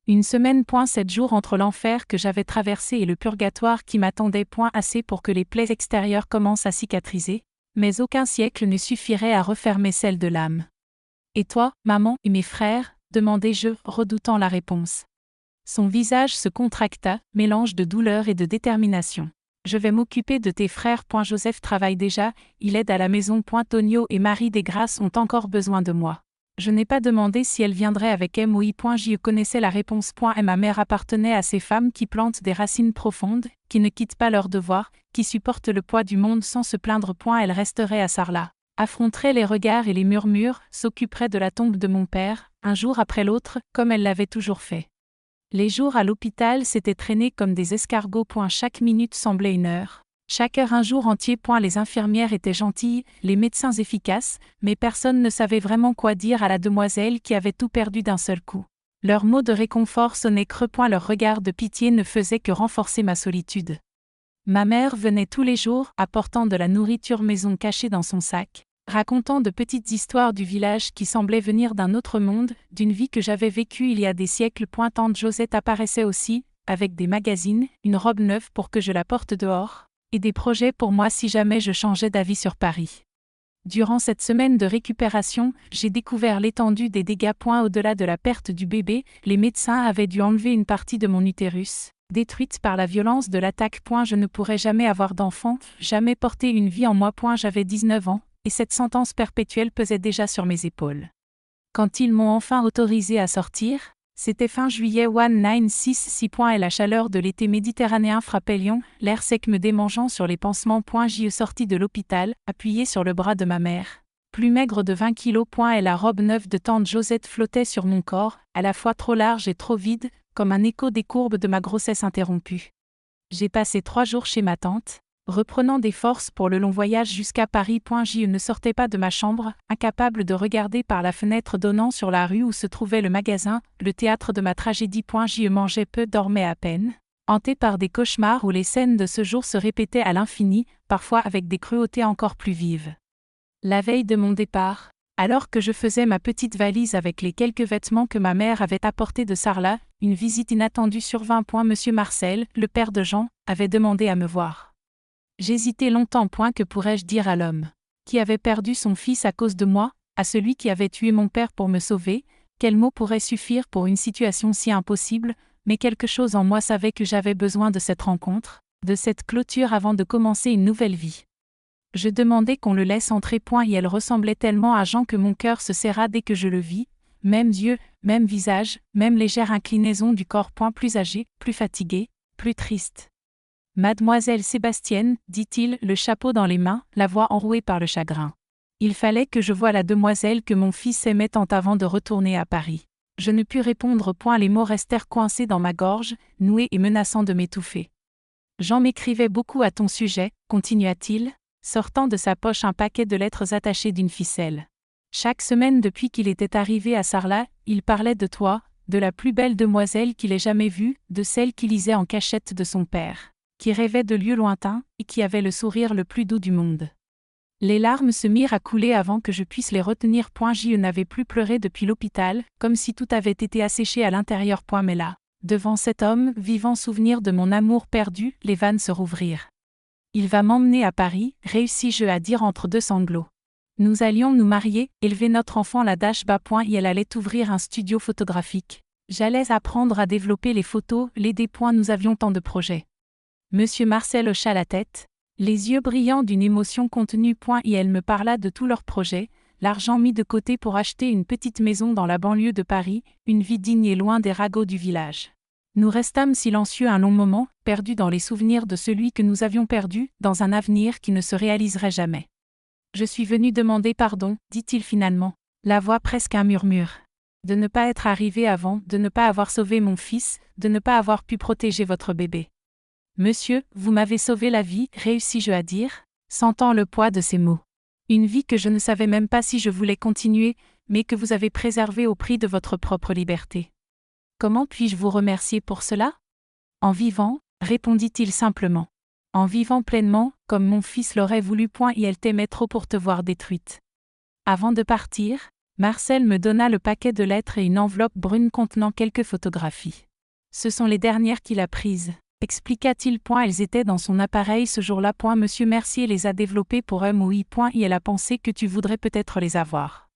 Une semaine. 7 jours entre l'enfer que j'avais traversé et le purgatoire qui m'attendait. Assez pour que les plaies extérieures commencent à cicatriser, mais aucun siècle ne suffirait à refermer celle de l'âme. Et toi, maman, et mes frères, demandai-je, redoutant la réponse. Son visage se contracta, mélange de douleur et de détermination. Je vais m'occuper de tes frères. Joseph travaille déjà, il aide à la maison. Tonio et Marie des Grâces ont encore besoin de moi. Je n'ai pas demandé si elle viendrait avec moi. J'y connaissais la réponse. Et ma mère appartenait à ces femmes qui plantent des racines profondes, qui ne quittent pas leurs devoirs, qui supportent le poids du monde sans se plaindre. Elle resterait à Sarlat, affronterait les regards et les murmures, s'occuperait de la tombe de mon père, un jour après l'autre, comme elle l'avait toujours fait. Les jours à l'hôpital s'étaient traînés comme des escargots. Chaque minute semblait une heure. Chaque heure un jour entier. Les infirmières étaient gentilles, les médecins efficaces, mais personne ne savait vraiment quoi dire à la demoiselle qui avait tout perdu d'un seul coup. Leurs mots de réconfort sonnaient creux. Leur regard de pitié ne faisait que renforcer ma solitude. Ma mère venait tous les jours, apportant de la nourriture maison cachée dans son sac, racontant de petites histoires du village qui semblaient venir d'un autre monde, d'une vie que j'avais vécue il y a des siècles. Tante Josette apparaissait aussi, avec des magazines, une robe neuve pour que je la porte dehors, et des projets pour moi si jamais je changeais d'avis sur Paris. Durant cette semaine de récupération, j'ai découvert l'étendue des dégâts. Au-delà de la perte du bébé, les médecins avaient dû enlever une partie de mon utérus, détruite par la violence de l'attaque. Je ne pourrais jamais avoir d'enfant, jamais porter une vie en moi. J'avais 19 ans. Et cette sentence perpétuelle pesait déjà sur mes épaules. Quand ils m'ont enfin autorisé à sortir, c'était fin juillet 1966. Et la chaleur de l'été méditerranéen frappait Lyon, l'air sec me démangeant sur les pansements. J'y sortis de l'hôpital, appuyé sur le bras de ma mère. Plus maigre de 20 kilos. Et la robe neuve de tante Josette flottait sur mon corps, à la fois trop large et trop vide, comme un écho des courbes de ma grossesse interrompue. J'ai passé 3 jours chez ma tante, reprenant des forces pour le long voyage jusqu'à Paris. Je ne sortais pas de ma chambre, incapable de regarder par la fenêtre donnant sur la rue où se trouvait le magasin, le théâtre de ma tragédie. J'y mangeais peu, dormais à peine, hanté par des cauchemars où les scènes de ce jour se répétaient à l'infini, parfois avec des cruautés encore plus vives. La veille de mon départ, alors que je faisais ma petite valise avec les quelques vêtements que ma mère avait apportés de Sarlat, une visite inattendue survint. Monsieur Marcel, le père de Jean, avait demandé à me voir. J'hésitais longtemps. Que pourrais-je dire à l'homme qui avait perdu son fils à cause de moi, à celui qui avait tué mon père pour me sauver? Quel mot pourrait suffire pour une situation si impossible? Mais quelque chose en moi savait que j'avais besoin de cette rencontre, de cette clôture avant de commencer une nouvelle vie. Je demandais qu'on le laisse entrer. Et elle ressemblait tellement à Jean que mon cœur se serra dès que je le vis. Même yeux, même visage, même légère inclinaison du corps. Plus âgé, plus fatigué, plus triste. Mademoiselle Sébastienne, dit-il, le chapeau dans les mains, la voix enrouée par le chagrin. Il fallait que je voie la demoiselle que mon fils aimait tant avant de retourner à Paris. Je ne pus répondre. Les mots restèrent coincés dans ma gorge, noués et menaçant de m'étouffer. Jean m'écrivait beaucoup à ton sujet, continua-t-il, sortant de sa poche un paquet de lettres attachées d'une ficelle. Chaque semaine depuis qu'il était arrivé à Sarlat, il parlait de toi, de la plus belle demoiselle qu'il ait jamais vue, de celle qui lisait en cachette de son père, qui rêvait de lieux lointains, et qui avait le sourire le plus doux du monde. Les larmes se mirent à couler avant que je puisse les retenir. Je n'avais plus pleuré depuis l'hôpital, comme si tout avait été asséché à l'intérieur. Mais là, devant cet homme, vivant souvenir de mon amour perdu, les vannes se rouvrirent. Il va m'emmener à Paris, réussis-je à dire entre 2 sanglots. Nous allions nous marier, élever notre enfant la dash-bas. Et elle allait ouvrir un studio photographique. J'allais apprendre à développer les photos, l'aider. Nous avions tant de projets. Monsieur Marcel hocha la tête, les yeux brillants d'une émotion contenue. Et elle me parla de tous leurs projets, l'argent mis de côté pour acheter une petite maison dans la banlieue de Paris, une vie digne et loin des ragots du village. Nous restâmes silencieux un long moment, perdus dans les souvenirs de celui que nous avions perdu, dans un avenir qui ne se réaliserait jamais. Je suis venu demander pardon, dit-il finalement, la voix presque un murmure. De ne pas être arrivé avant, de ne pas avoir sauvé mon fils, de ne pas avoir pu protéger votre bébé. Monsieur, vous m'avez sauvé la vie, réussis-je à dire, sentant le poids de ces mots. Une vie que je ne savais même pas si je voulais continuer, mais que vous avez préservée au prix de votre propre liberté. Comment puis-je vous remercier pour cela? En vivant, répondit-il simplement. En vivant pleinement, comme mon fils l'aurait voulu. Et elle t'aimait trop pour te voir détruite. Avant de partir, Marcel me donna le paquet de lettres et une enveloppe brune contenant quelques photographies. Ce sont les dernières qu'il a prises, expliqua-t-il. Elles étaient dans son appareil ce jour-là. Monsieur Mercier les a développées pour moi. Et elle a pensé que tu voudrais peut-être les avoir.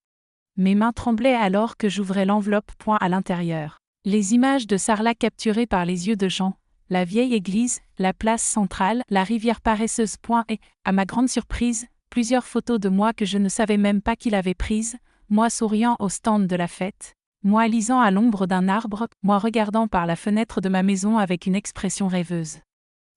Mes mains tremblaient alors que j'ouvrais l'enveloppe. À l'intérieur, les images de Sarlat capturées par les yeux de Jean, la vieille église, la place centrale, la rivière paresseuse. Et, à ma grande surprise, plusieurs photos de moi que je ne savais même pas qu'il avait prises, moi souriant au stand de la fête, moi lisant à l'ombre d'un arbre, moi regardant par la fenêtre de ma maison avec une expression rêveuse.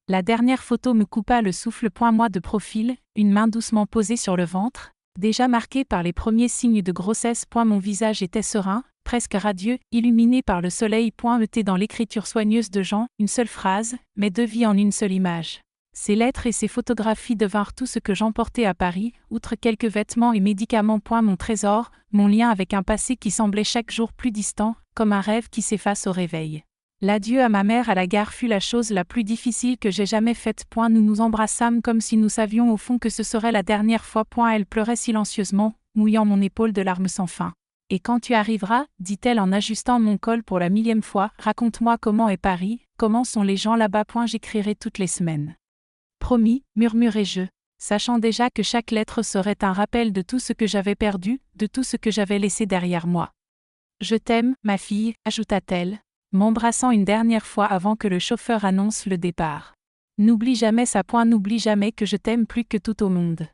La dernière photo me coupa le souffle. Moi de profil, une main doucement posée sur le ventre, déjà marqué par les premiers signes de grossesse. Mon visage était serein, presque radieux, illuminé par le soleil. Meté dans l'écriture soigneuse de Jean, une seule phrase, mais deux vies en une seule image. Ces lettres et ces photographies devinrent tout ce que j'emportais à Paris, outre quelques vêtements et médicaments. Mon trésor, mon lien avec un passé qui semblait chaque jour plus distant, comme un rêve qui s'efface au réveil. L'adieu à ma mère à la gare fut la chose la plus difficile que j'ai jamais faite. Nous nous embrassâmes comme si nous savions au fond que ce serait la dernière fois. Elle pleurait silencieusement, mouillant mon épaule de larmes sans fin. Et quand tu arriveras, dit-elle en ajustant mon col pour la 1000e fois, raconte-moi comment est Paris, comment sont les gens là-bas. J'écrirai toutes les semaines. Promis, murmurai-je, sachant déjà que chaque lettre serait un rappel de tout ce que j'avais perdu, de tout ce que j'avais laissé derrière moi. Je t'aime, ma fille, ajouta-t-elle, m'embrassant une dernière fois avant que le chauffeur annonce le départ. N'oublie jamais ça. N'oublie jamais que je t'aime plus que tout au monde.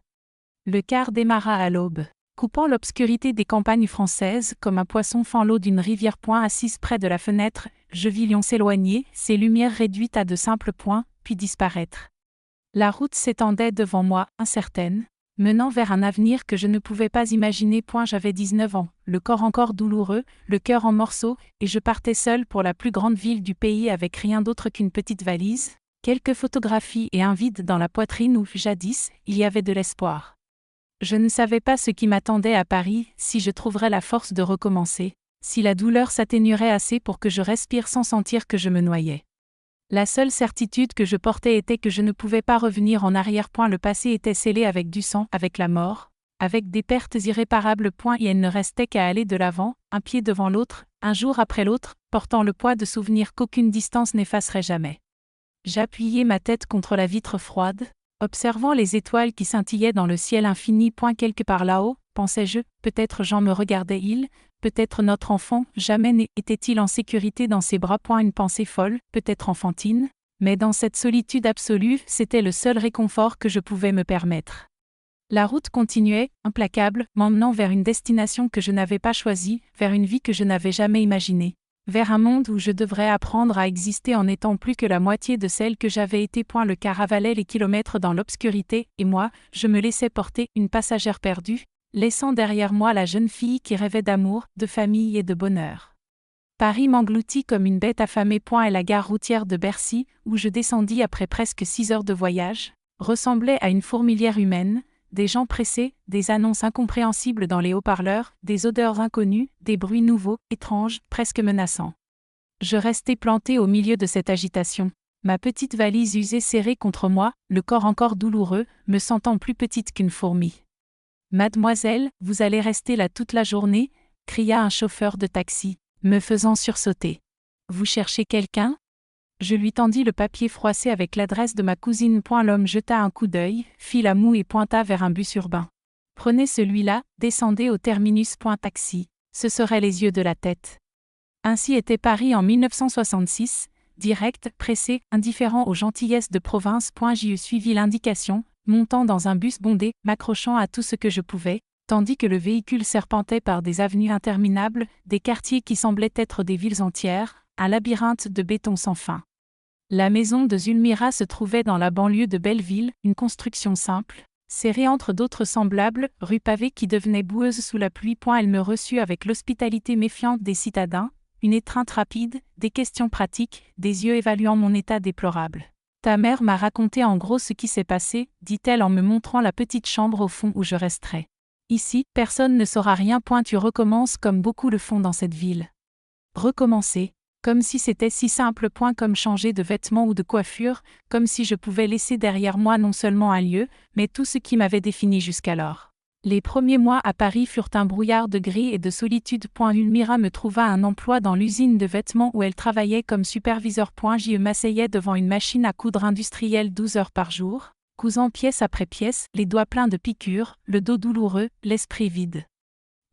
Le car démarra à l'aube, coupant l'obscurité des campagnes françaises comme un poisson fend l'eau d'une rivière. Assise près de la fenêtre, je vis Lyon s'éloigner, ses lumières réduites à de simples points, puis disparaître. La route s'étendait devant moi, incertaine, menant vers un avenir que je ne pouvais pas imaginer. J'avais 19 ans, le corps encore douloureux, le cœur en morceaux, et je partais seule pour la plus grande ville du pays avec rien d'autre qu'une petite valise, quelques photographies et un vide dans la poitrine où, jadis, il y avait de l'espoir. Je ne savais pas ce qui m'attendait à Paris, si je trouverais la force de recommencer, si la douleur s'atténuerait assez pour que je respire sans sentir que je me noyais. La seule certitude que je portais était que je ne pouvais pas revenir en arrière. Le passé était scellé avec du sang, avec la mort, avec des pertes irréparables. Et il ne restait qu'à aller de l'avant, un pied devant l'autre, un jour après l'autre, portant le poids de souvenirs qu'aucune distance n'effacerait jamais. J'appuyai ma tête contre la vitre froide, observant les étoiles qui scintillaient dans le ciel infini. Quelque part là-haut, pensais-je, peut-être Jean me regardait-il, peut-être notre enfant, jamais né, était-il en sécurité dans ses bras. Une pensée folle, peut-être enfantine, mais dans cette solitude absolue, c'était le seul réconfort que je pouvais me permettre. La route continuait, implacable, m'emmenant vers une destination que je n'avais pas choisie, vers une vie que je n'avais jamais imaginée, vers un monde où je devrais apprendre à exister en n'étant plus que la moitié de celle que j'avais été. Le car avalait les kilomètres dans l'obscurité, et moi, je me laissais porter, une passagère perdue, laissant derrière moi la jeune fille qui rêvait d'amour, de famille et de bonheur. Paris m'engloutit comme une bête affamée. Et la gare routière de Bercy, où je descendis après presque 6 heures de voyage, ressemblait à une fourmilière humaine, des gens pressés, des annonces incompréhensibles dans les haut-parleurs, des odeurs inconnues, des bruits nouveaux, étranges, presque menaçants. Je restai plantée au milieu de cette agitation, ma petite valise usée serrée contre moi, le corps encore douloureux, me sentant plus petite qu'une fourmi. « Mademoiselle, vous allez rester là toute la journée ?» cria un chauffeur de taxi, me faisant sursauter. « Vous cherchez quelqu'un ?» Je lui tendis le papier froissé avec l'adresse de ma cousine. L'homme jeta un coup d'œil, fit la moue et pointa vers un bus urbain. « Prenez celui-là, descendez au terminus. Taxi. Ce seraient les yeux de la tête. » Ainsi était Paris en 1966, direct, pressé, indifférent aux gentillesses de province. J'y eus suivi l'indication, montant dans un bus bondé, m'accrochant à tout ce que je pouvais, tandis que le véhicule serpentait par des avenues interminables, des quartiers qui semblaient être des villes entières, un labyrinthe de béton sans fin. La maison de Zulmira se trouvait dans la banlieue de Belleville, une construction simple, serrée entre d'autres semblables, rue pavée qui devenait boueuse sous la pluie. Elle me reçut avec l'hospitalité méfiante des citadins, une étreinte rapide, des questions pratiques, des yeux évaluant mon état déplorable. « Ta mère m'a raconté en gros ce qui s'est passé, dit-elle en me montrant la petite chambre au fond où je resterais. Ici, personne ne saura rien. Tu recommences comme beaucoup le font dans cette ville. » Recommencer. Comme si c'était si simple, comme changer de vêtements ou de coiffure, comme si je pouvais laisser derrière moi non seulement un lieu, mais tout ce qui m'avait défini jusqu'alors. Les premiers mois à Paris furent un brouillard de gris et de solitude. Ulmira me trouva un emploi dans l'usine de vêtements où elle travaillait comme superviseur. Je m'asseyais devant une machine à coudre industrielle 12 heures par jour, cousant pièce après pièce, les doigts pleins de piqûres, le dos douloureux, l'esprit vide.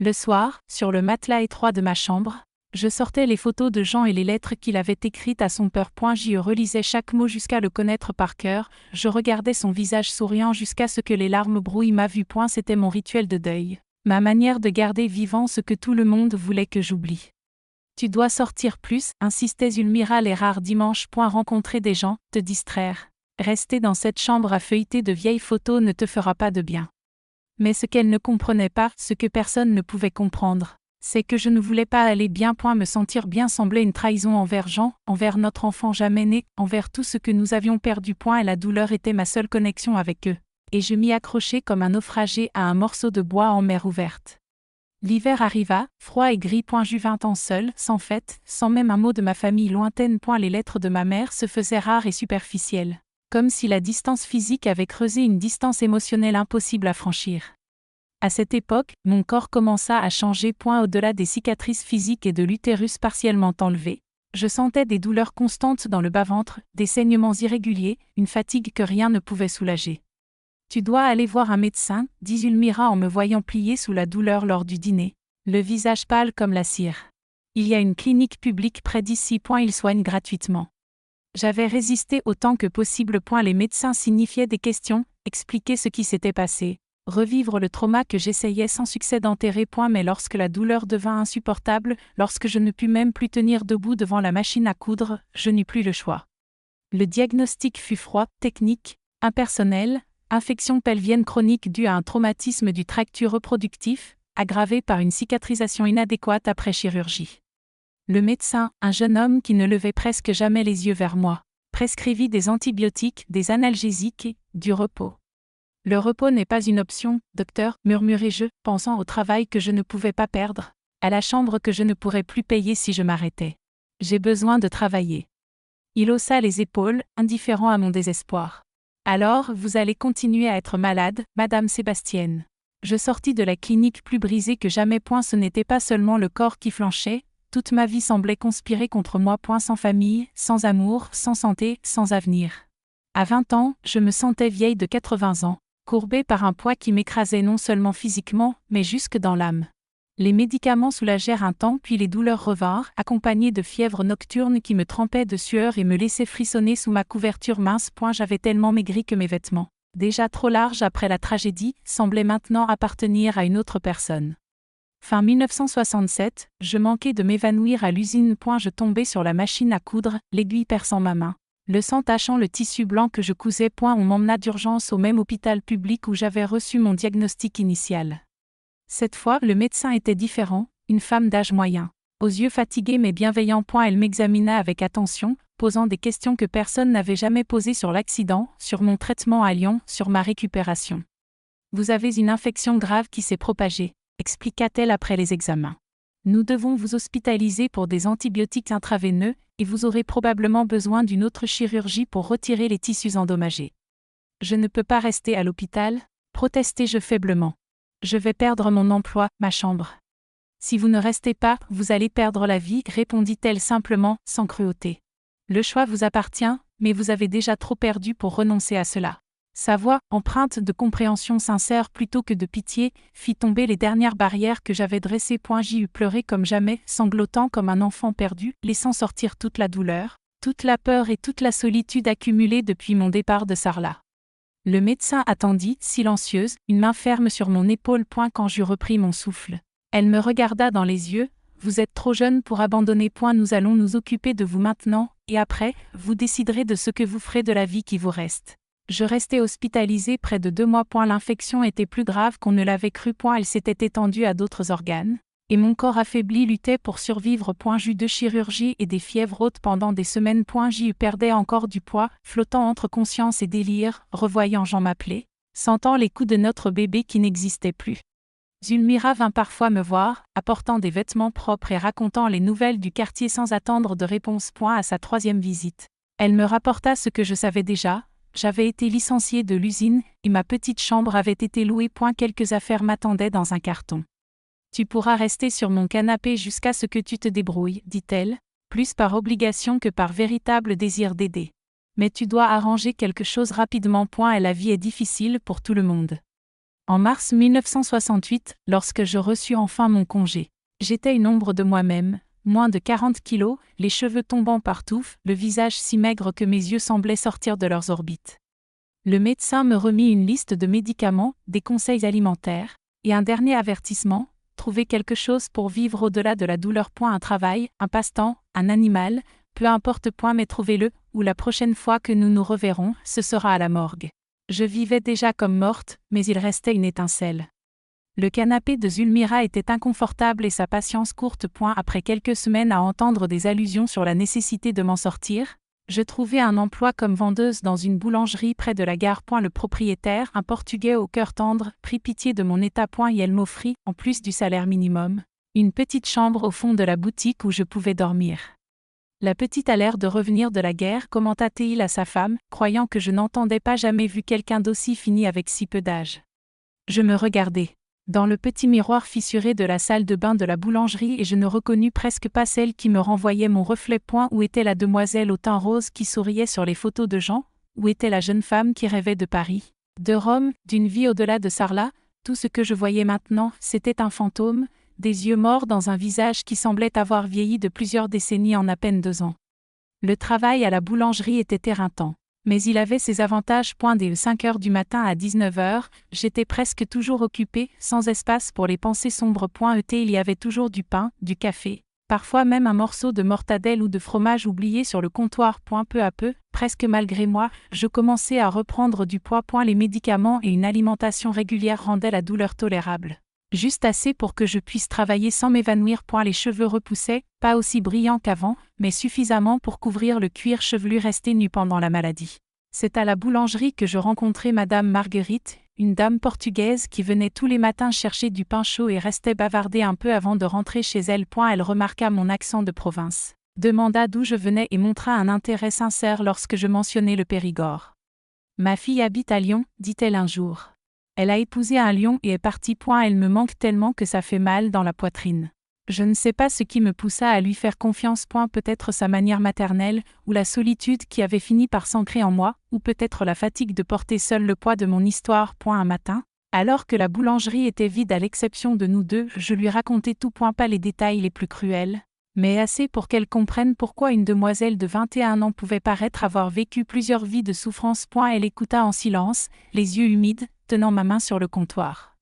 Le soir, sur le matelas étroit de ma chambre, je sortais les photos de Jean et les lettres qu'il avait écrites à son père. J'y relisais chaque mot jusqu'à le connaître par cœur, je regardais son visage souriant jusqu'à ce que les larmes brouillent ma vue. C'était mon rituel de deuil, ma manière de garder vivant ce que tout le monde voulait que j'oublie. Tu dois sortir plus, insistait Ulmira, les rares dimanches. Rencontrer des gens, te distraire. Rester dans cette chambre à feuilleter de vieilles photos ne te fera pas de bien. Mais ce qu'elle ne comprenait pas, ce que personne ne pouvait comprendre, c'est que je ne voulais pas aller bien. Me sentir bien semblait une trahison envers Jean, envers notre enfant jamais né, envers tout ce que nous avions perdu. Et la douleur était ma seule connexion avec eux. Et je m'y accrochais comme un naufragé à un morceau de bois en mer ouverte. L'hiver arriva, froid et gris. J'eus 20 ans seul, sans fête, sans même un mot de ma famille lointaine. Les lettres de ma mère se faisaient rares et superficielles, comme si la distance physique avait creusé une distance émotionnelle impossible à franchir. À cette époque, mon corps commença à changer. Au-delà des cicatrices physiques et de l'utérus partiellement enlevé, je sentais des douleurs constantes dans le bas-ventre, des saignements irréguliers, une fatigue que rien ne pouvait soulager. Tu dois aller voir un médecin, dit Ulmira en me voyant plier sous la douleur lors du dîner, le visage pâle comme la cire. Il y a une clinique publique près d'ici. Ils soignent gratuitement. J'avais résisté autant que possible. Les médecins signifiaient des questions, expliquaient ce qui s'était passé. Revivre le trauma que j'essayais sans succès d'enterrer. Mais lorsque la douleur devint insupportable, lorsque je ne pus même plus tenir debout devant la machine à coudre, je n'eus plus le choix. Le diagnostic fut froid, technique, impersonnel, infection pelvienne chronique due à un traumatisme du tractus reproductif, aggravé par une cicatrisation inadéquate après chirurgie. Le médecin, un jeune homme qui ne levait presque jamais les yeux vers moi, prescrivit des antibiotiques, des analgésiques et du repos. Le repos n'est pas une option, docteur, murmurai-je, pensant au travail que je ne pouvais pas perdre, à la chambre que je ne pourrais plus payer si je m'arrêtais. J'ai besoin de travailler. Il haussa les épaules, indifférent à mon désespoir. Alors, vous allez continuer à être malade, Madame Sébastienne. Je sortis de la clinique plus brisée que jamais. Ce n'était pas seulement le corps qui flanchait, toute ma vie semblait conspirer contre moi. Sans famille, sans amour, sans santé, sans avenir. À 20 ans, je me sentais vieille de 80 ans. Courbée par un poids qui m'écrasait non seulement physiquement, mais jusque dans l'âme. Les médicaments soulagèrent un temps, puis les douleurs revinrent, accompagnées de fièvres nocturnes qui me trempaient de sueur et me laissaient frissonner sous ma couverture mince. J'avais tellement maigri que mes vêtements, déjà trop larges après la tragédie, semblaient maintenant appartenir à une autre personne. Fin 1967, je manquais de m'évanouir à l'usine. Je tombais sur la machine à coudre, l'aiguille perçant ma main. Le sang tachant le tissu blanc que je cousais. On m'emmena d'urgence au même hôpital public où j'avais reçu mon diagnostic initial. Cette fois, le médecin était différent, une femme d'âge moyen. Aux yeux fatigués mais bienveillants. Elle m'examina avec attention, posant des questions que personne n'avait jamais posées sur l'accident, sur mon traitement à Lyon, sur ma récupération. Vous avez une infection grave qui s'est propagée, expliqua-t-elle après les examens. Nous devons vous hospitaliser pour des antibiotiques intraveineux, et vous aurez probablement besoin d'une autre chirurgie pour retirer les tissus endommagés. Je ne peux pas rester à l'hôpital, protestai-je faiblement. Je vais perdre mon emploi, ma chambre. Si vous ne restez pas, vous allez perdre la vie, répondit-elle simplement, sans cruauté. Le choix vous appartient, mais vous avez déjà trop perdu pour renoncer à cela. Sa voix, empreinte de compréhension sincère plutôt que de pitié, fit tomber les dernières barrières que j'avais dressées. J'y eus pleuré comme jamais, sanglotant comme un enfant perdu, laissant sortir toute la douleur, toute la peur et toute la solitude accumulées depuis mon départ de Sarlat. Le médecin attendit, silencieuse, une main ferme sur mon épaule. Quand j'eus repris mon souffle, elle me regarda dans les yeux. Vous êtes trop jeune pour abandonner. Nous allons nous occuper de vous maintenant, et après, vous déciderez de ce que vous ferez de la vie qui vous reste. Je restai hospitalisée près de 2 mois. L'infection était plus grave qu'on ne l'avait cru. Elle s'était étendue à d'autres organes, et mon corps affaibli luttait pour survivre. J'eus 2 chirurgies et des fièvres hautes pendant des semaines. J'y perdais encore du poids, flottant entre conscience et délire, revoyant Jean m'appeler, sentant les coups de notre bébé qui n'existait plus. Zulmira vint parfois me voir, apportant des vêtements propres et racontant les nouvelles du quartier sans attendre de réponse. À sa 3e visite. Elle me rapporta ce que je savais déjà. J'avais été licenciée de l'usine, et ma petite chambre avait été louée. Quelques affaires m'attendaient dans un carton. Tu pourras rester sur mon canapé jusqu'à ce que tu te débrouilles, dit-elle, plus par obligation que par véritable désir d'aider. Mais tu dois arranger quelque chose rapidement. Et la vie est difficile pour tout le monde. En mars 1968, lorsque je reçus enfin mon congé, j'étais une ombre de moi-même, moins de 40 kilos, les cheveux tombant partout, le visage si maigre que mes yeux semblaient sortir de leurs orbites. Le médecin me remit une liste de médicaments, des conseils alimentaires, et un dernier avertissement: trouver quelque chose pour vivre au-delà de la douleur. Un travail, un passe-temps, un animal, peu importe. Mais trouvez-le, ou la prochaine fois que nous nous reverrons, ce sera à la morgue. Je vivais déjà comme morte, mais il restait une étincelle. Le canapé de Zulmira était inconfortable et sa patience courte. Après quelques semaines à entendre des allusions sur la nécessité de m'en sortir, je trouvai un emploi comme vendeuse dans une boulangerie près de la gare. Le propriétaire, un Portugais au cœur tendre, prit pitié de mon état. Et elle m'offrit, en plus du salaire minimum, une petite chambre au fond de la boutique où je pouvais dormir. La petite a l'air de revenir de la guerre, commenta-t-il à sa femme, croyant que je n'entendais pas jamais vu quelqu'un d'aussi fini avec si peu d'âge. Je me regardai dans le petit miroir fissuré de la salle de bain de la boulangerie et je ne reconnus presque pas celle qui me renvoyait mon reflet. Où était la demoiselle au teint rose qui souriait sur les photos de Jean? Où était la jeune femme qui rêvait de Paris, de Rome, d'une vie au-delà de Sarlat? Tout ce que je voyais maintenant, c'était un fantôme, des yeux morts dans un visage qui semblait avoir vieilli de plusieurs décennies en à peine 2 ans. Le travail à la boulangerie était éreintant, mais il avait ses avantages. Dès 5 heures du matin à 19 heures, j'étais presque toujours occupée, sans espace pour les pensées sombres. Il y avait toujours du pain, du café, parfois même un morceau de mortadelle ou de fromage oublié sur le comptoir. Peu à peu, presque malgré moi, je commençais à reprendre du poids. Les médicaments et une alimentation régulière rendaient la douleur tolérable. Juste assez pour que je puisse travailler sans m'évanouir. Les cheveux repoussaient, pas aussi brillants qu'avant, mais suffisamment pour couvrir le cuir chevelu resté nu pendant la maladie. C'est à la boulangerie que je rencontrai Madame Marguerite, une dame portugaise qui venait tous les matins chercher du pain chaud et restait bavarder un peu avant de rentrer chez elle. Elle remarqua mon accent de province, demanda d'où je venais et montra un intérêt sincère lorsque je mentionnai le Périgord. « Ma fille habite à Lyon, dit-elle un jour. Elle a épousé un lion et est partie. Elle me manque tellement que ça fait mal dans la poitrine. Je ne sais pas ce qui me poussa à lui faire confiance. Peut-être sa manière maternelle, ou la solitude qui avait fini par s'ancrer en moi, ou peut-être la fatigue de porter seul le poids de mon histoire. Un matin, alors que la boulangerie était vide à l'exception de nous deux, je lui racontai tout. Pas les détails les plus cruels, mais assez pour qu'elle comprenne pourquoi une demoiselle de 21 ans pouvait paraître avoir vécu plusieurs vies de souffrance. Elle écouta en silence, les yeux humides, tenant ma main sur le comptoir.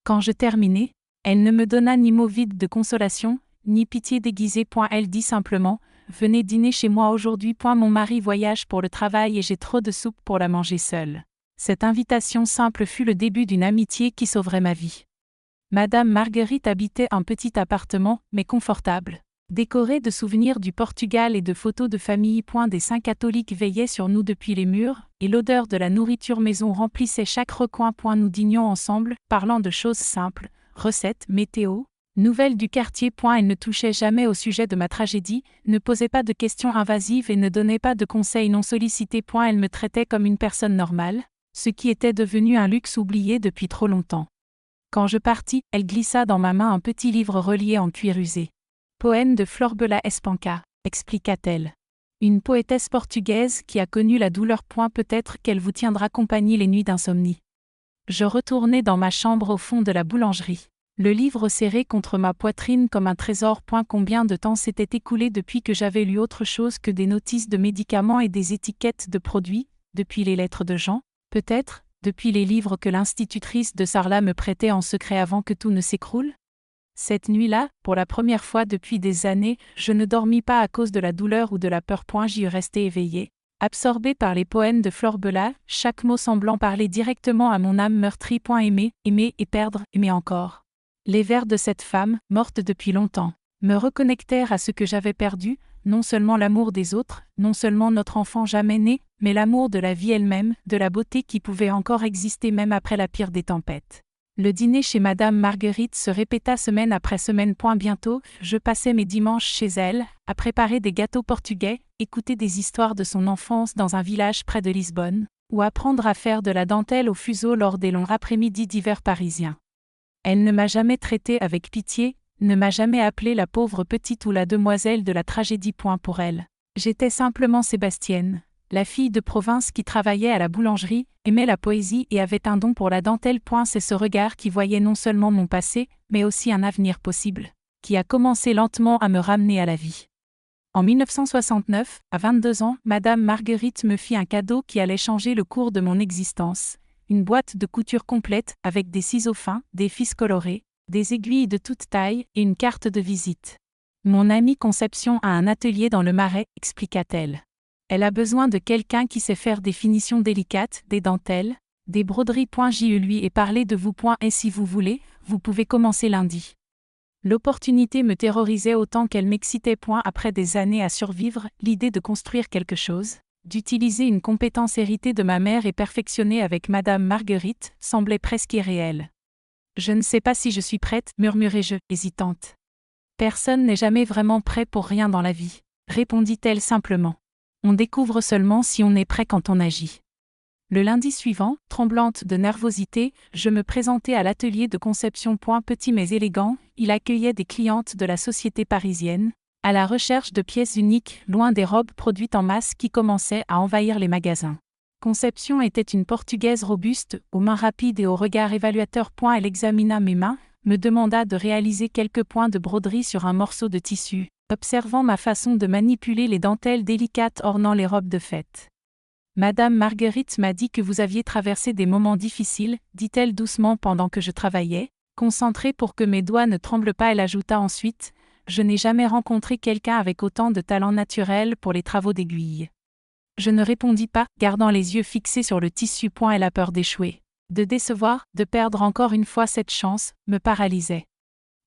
Quand je terminai, elle ne me donna ni mot vide de consolation, ni pitié déguisée. Elle dit simplement: « Venez dîner chez moi aujourd'hui. Mon mari voyage pour le travail et j'ai trop de soupe pour la manger seule. » Cette invitation simple fut le début d'une amitié qui sauverait ma vie. Madame Marguerite habitait un petit appartement, mais confortable, décoré de souvenirs du Portugal et de photos de famille. Des saints catholiques veillaient sur nous depuis les murs, et l'odeur de la nourriture maison remplissait chaque recoin. Nous dînions ensemble, parlant de choses simples, recettes, météo, nouvelles du quartier. Elle ne touchait jamais au sujet de ma tragédie, ne posait pas de questions invasives et ne donnait pas de conseils non sollicités. Elle me traitait comme une personne normale, ce qui était devenu un luxe oublié depuis trop longtemps. Quand je partis, elle glissa dans ma main un petit livre relié en cuir usé. Poème de Florbela Espanca, expliqua-t-elle. Une poétesse portugaise qui a connu la douleur. Peut-être qu'elle vous tiendra compagnie les nuits d'insomnie. Je retournai dans ma chambre au fond de la boulangerie, le livre serré contre ma poitrine comme un trésor. Combien de temps s'était écoulé depuis que j'avais lu autre chose que des notices de médicaments et des étiquettes de produits, depuis les lettres de Jean, peut-être, depuis les livres que l'institutrice de Sarlat me prêtait en secret avant que tout ne s'écroule? Cette nuit-là, pour la première fois depuis des années, je ne dormis pas à cause de la douleur ou de la peur. J'y restais éveillée, absorbée par les poèmes de Florbela, chaque mot semblant parler directement à mon âme meurtrie. Aimer, aimer et perdre, aimer encore. Les vers de cette femme, morte depuis longtemps, me reconnectèrent à ce que j'avais perdu, non seulement l'amour des autres, non seulement notre enfant jamais né, mais l'amour de la vie elle-même, de la beauté qui pouvait encore exister même après la pire des tempêtes. Le dîner chez Madame Marguerite se répéta semaine après semaine. Bientôt, je passais mes dimanches chez elle, à préparer des gâteaux portugais, écouter des histoires de son enfance dans un village près de Lisbonne, ou apprendre à faire de la dentelle au fuseau lors des longs après-midi d'hiver parisiens. Elle ne m'a jamais traité avec pitié, ne m'a jamais appelée la pauvre petite ou la demoiselle de la tragédie. Pour elle, j'étais simplement Sébastienne, la fille de province qui travaillait à la boulangerie, aimait la poésie et avait un don pour la dentelle. C'est ce regard qui voyait non seulement mon passé, mais aussi un avenir possible, qui a commencé lentement à me ramener à la vie. En 1969, à 22 ans, Madame Marguerite me fit un cadeau qui allait changer le cours de mon existence. Une boîte de couture complète avec des ciseaux fins, des fils colorés, des aiguilles de toute taille et une carte de visite. Mon amie Conception a un atelier dans le Marais, expliqua-t-elle. Elle a besoin de quelqu'un qui sait faire des finitions délicates, des dentelles, des broderies. Je lui ai parlé de vous. Et si vous voulez, vous pouvez commencer lundi. L'opportunité me terrorisait autant qu'elle m'excitait. Après des années à survivre, l'idée de construire quelque chose, d'utiliser une compétence héritée de ma mère et perfectionnée avec Madame Marguerite, semblait presque irréelle. Je ne sais pas si je suis prête, murmurai-je, hésitante. Personne n'est jamais vraiment prêt pour rien dans la vie, répondit-elle simplement. On découvre seulement si on est prêt quand on agit. Le lundi suivant, tremblante de nervosité, je me présentai à l'atelier de Conception. Petit mais élégant, il accueillait des clientes de la société parisienne, à la recherche de pièces uniques, loin des robes produites en masse qui commençaient à envahir les magasins. Conception était une Portugaise robuste, aux mains rapides et au regard évaluateur. Elle examina mes mains, me demanda de réaliser quelques points de broderie sur un morceau de tissu, observant ma façon de manipuler les dentelles délicates ornant les robes de fête. Madame Marguerite m'a dit que vous aviez traversé des moments difficiles, dit-elle doucement pendant que je travaillais, concentrée pour que mes doigts ne tremblent pas. Elle ajouta ensuite, je n'ai jamais rencontré quelqu'un avec autant de talent naturel pour les travaux d'aiguille. Je ne répondis pas, gardant les yeux fixés sur le tissu. Elle a peur d'échouer, de décevoir, de perdre encore une fois cette chance, me paralysait.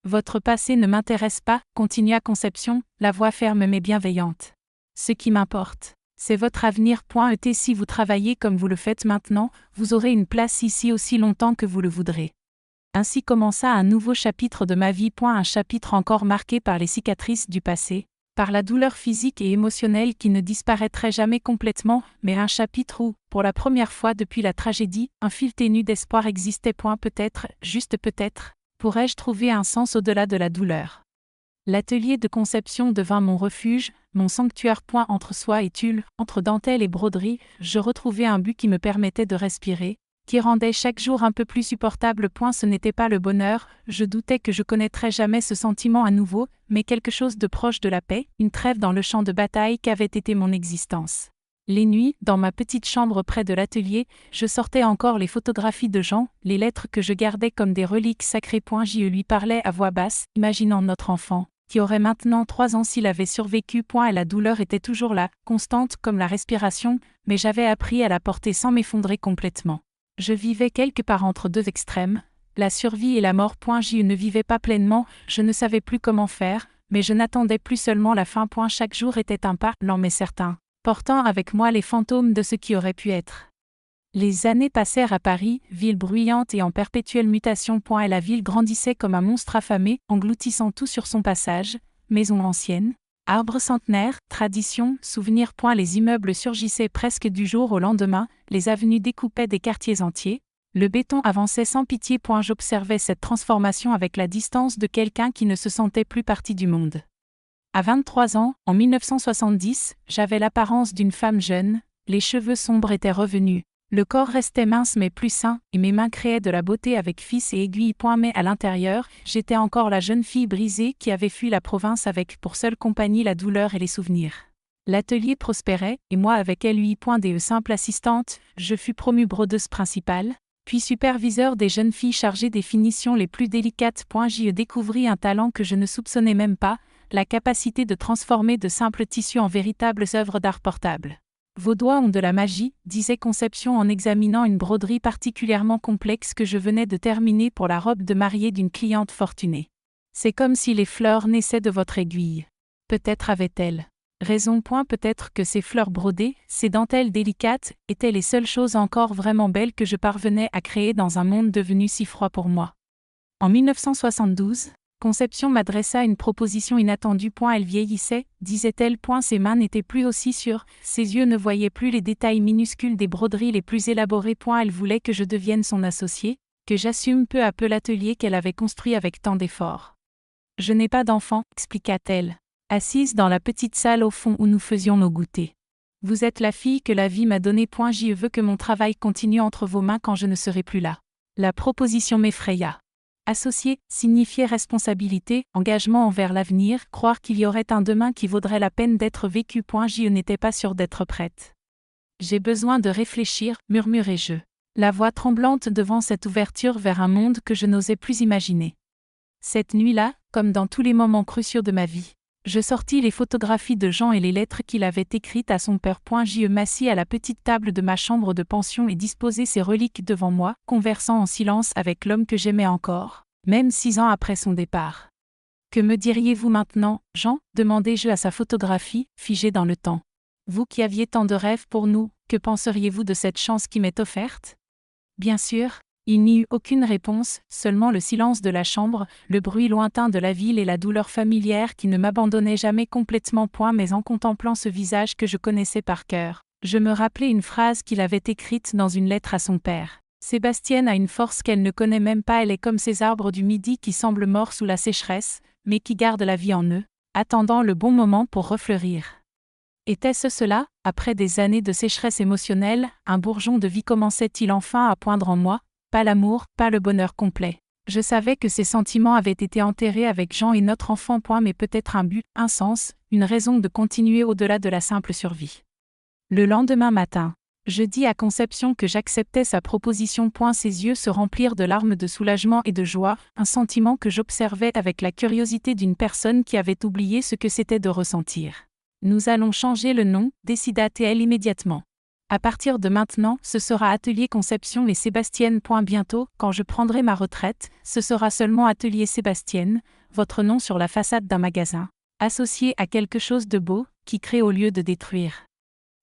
Votre passé ne m'intéresse pas, continua Conception, la voix ferme mais bienveillante. Ce qui m'importe, c'est votre avenir. Et si vous travaillez comme vous le faites maintenant, vous aurez une place ici aussi longtemps que vous le voudrez. Ainsi commença un nouveau chapitre de ma vie. Un chapitre encore marqué par les cicatrices du passé, par la douleur physique et émotionnelle qui ne disparaîtrait jamais complètement, mais un chapitre où, pour la première fois depuis la tragédie, un fil ténu d'espoir existait. Peut-être, juste peut-être, pourrais-je trouver un sens au-delà de la douleur. L'atelier de Conception devint mon refuge, mon sanctuaire. Entre soie et tulle, entre dentelle et broderie, je retrouvais un but qui me permettait de respirer, qui rendait chaque jour un peu plus supportable. Ce n'était pas le bonheur, je doutais que je connaîtrais jamais ce sentiment à nouveau, mais quelque chose de proche de la paix, une trêve dans le champ de bataille qu'avait été mon existence. Les nuits, dans ma petite chambre près de l'atelier, je sortais encore les photographies de Jean, les lettres que je gardais comme des reliques sacrées. Je lui parlais à voix basse, imaginant notre enfant, qui aurait maintenant 3 ans s'il avait survécu. Et la douleur était toujours là, constante comme la respiration, mais j'avais appris à la porter sans m'effondrer complètement. Je vivais quelque part entre deux extrêmes, la survie et la mort. Je ne vivais pas pleinement, je ne savais plus comment faire, mais je n'attendais plus seulement la fin. Chaque jour était un pas, lent mais certain, portant avec moi les fantômes de ce qui aurait pu être. Les années passèrent à Paris, ville bruyante et en perpétuelle mutation. Et la ville grandissait comme un monstre affamé, engloutissant tout sur son passage, maisons anciennes, arbres centenaires, traditions, souvenirs. Les immeubles surgissaient presque du jour au lendemain, les avenues découpaient des quartiers entiers, le béton avançait sans pitié. J'observais cette transformation avec la distance de quelqu'un qui ne se sentait plus partie du monde. À 23 ans, en 1970, j'avais l'apparence d'une femme jeune, les cheveux sombres étaient revenus. Le corps restait mince mais plus sain, et mes mains créaient de la beauté avec fils et aiguilles. Mais à l'intérieur, j'étais encore la jeune fille brisée qui avait fui la province avec pour seule compagnie la douleur et les souvenirs. L'atelier prospérait, et moi avec lui. Simple assistante, je fus promue brodeuse principale, puis superviseur des jeunes filles chargées des finitions les plus délicates. J'y découvris un talent que je ne soupçonnais même pas, la capacité de transformer de simples tissus en véritables œuvres d'art portables. Vos doigts ont de la magie, disait Conception en examinant une broderie particulièrement complexe que je venais de terminer pour la robe de mariée d'une cliente fortunée. C'est comme si les fleurs naissaient de votre aiguille. Peut-être avait-elle Raison. Peut-être que ces fleurs brodées, ces dentelles délicates, étaient les seules choses encore vraiment belles que je parvenais à créer dans un monde devenu si froid pour moi. En 1972, Conception m'adressa une proposition inattendue. Elle vieillissait, disait-elle. Ses mains n'étaient plus aussi sûres, ses yeux ne voyaient plus les détails minuscules des broderies les plus élaborées. Elle voulait que je devienne son associée, que j'assume peu à peu l'atelier qu'elle avait construit avec tant d'efforts. Je n'ai pas d'enfant, expliqua-t-elle, assise dans la petite salle au fond où nous faisions nos goûters. Vous êtes la fille que la vie m'a donnée. Je veux que mon travail continue entre vos mains quand je ne serai plus là. La proposition m'effraya. Associé signifiait responsabilité, engagement envers l'avenir, croire qu'il y aurait un demain qui vaudrait la peine d'être vécu. Je n'étais pas sûre d'être prête. J'ai besoin de réfléchir, murmurai-je, la voix tremblante devant cette ouverture vers un monde que je n'osais plus imaginer. Cette nuit-là, comme dans tous les moments cruciaux de ma vie, je sortis les photographies de Jean et les lettres qu'il avait écrites à son père. Je m'assis à la petite table de ma chambre de pension et disposai ses reliques devant moi, conversant en silence avec l'homme que j'aimais encore, même 6 ans après son départ. Que me diriez-vous maintenant, Jean ? Demandai-je à sa photographie, figée dans le temps. Vous qui aviez tant de rêves pour nous, que penseriez-vous de cette chance qui m'est offerte ? Bien sûr. Il n'y eut aucune réponse, seulement le silence de la chambre, le bruit lointain de la ville et la douleur familière qui ne m'abandonnait jamais complètement. Mais en contemplant ce visage que je connaissais par cœur, je me rappelai une phrase qu'il avait écrite dans une lettre à son père. Sébastienne a une force qu'elle ne connaît même pas. Elle est comme ces arbres du midi qui semblent morts sous la sécheresse, mais qui gardent la vie en eux, attendant le bon moment pour refleurir. Était-ce cela, après des années de sécheresse émotionnelle, un bourgeon de vie commençait-il enfin à poindre en moi ? Pas l'amour, pas le bonheur complet. Je savais que ces sentiments avaient été enterrés avec Jean et notre enfant. Mais peut-être un but, un sens, une raison de continuer au-delà de la simple survie. Le lendemain matin, je dis à Conception que j'acceptais sa proposition. Ses yeux se remplirent de larmes de soulagement et de joie, un sentiment que j'observais avec la curiosité d'une personne qui avait oublié ce que c'était de ressentir. Nous allons changer le nom, décida-t-elle immédiatement. À partir de maintenant, ce sera Atelier Conception et Sébastienne. Bientôt, quand je prendrai ma retraite, ce sera seulement Atelier Sébastienne, votre nom sur la façade d'un magasin, associé à quelque chose de beau, qui crée au lieu de détruire.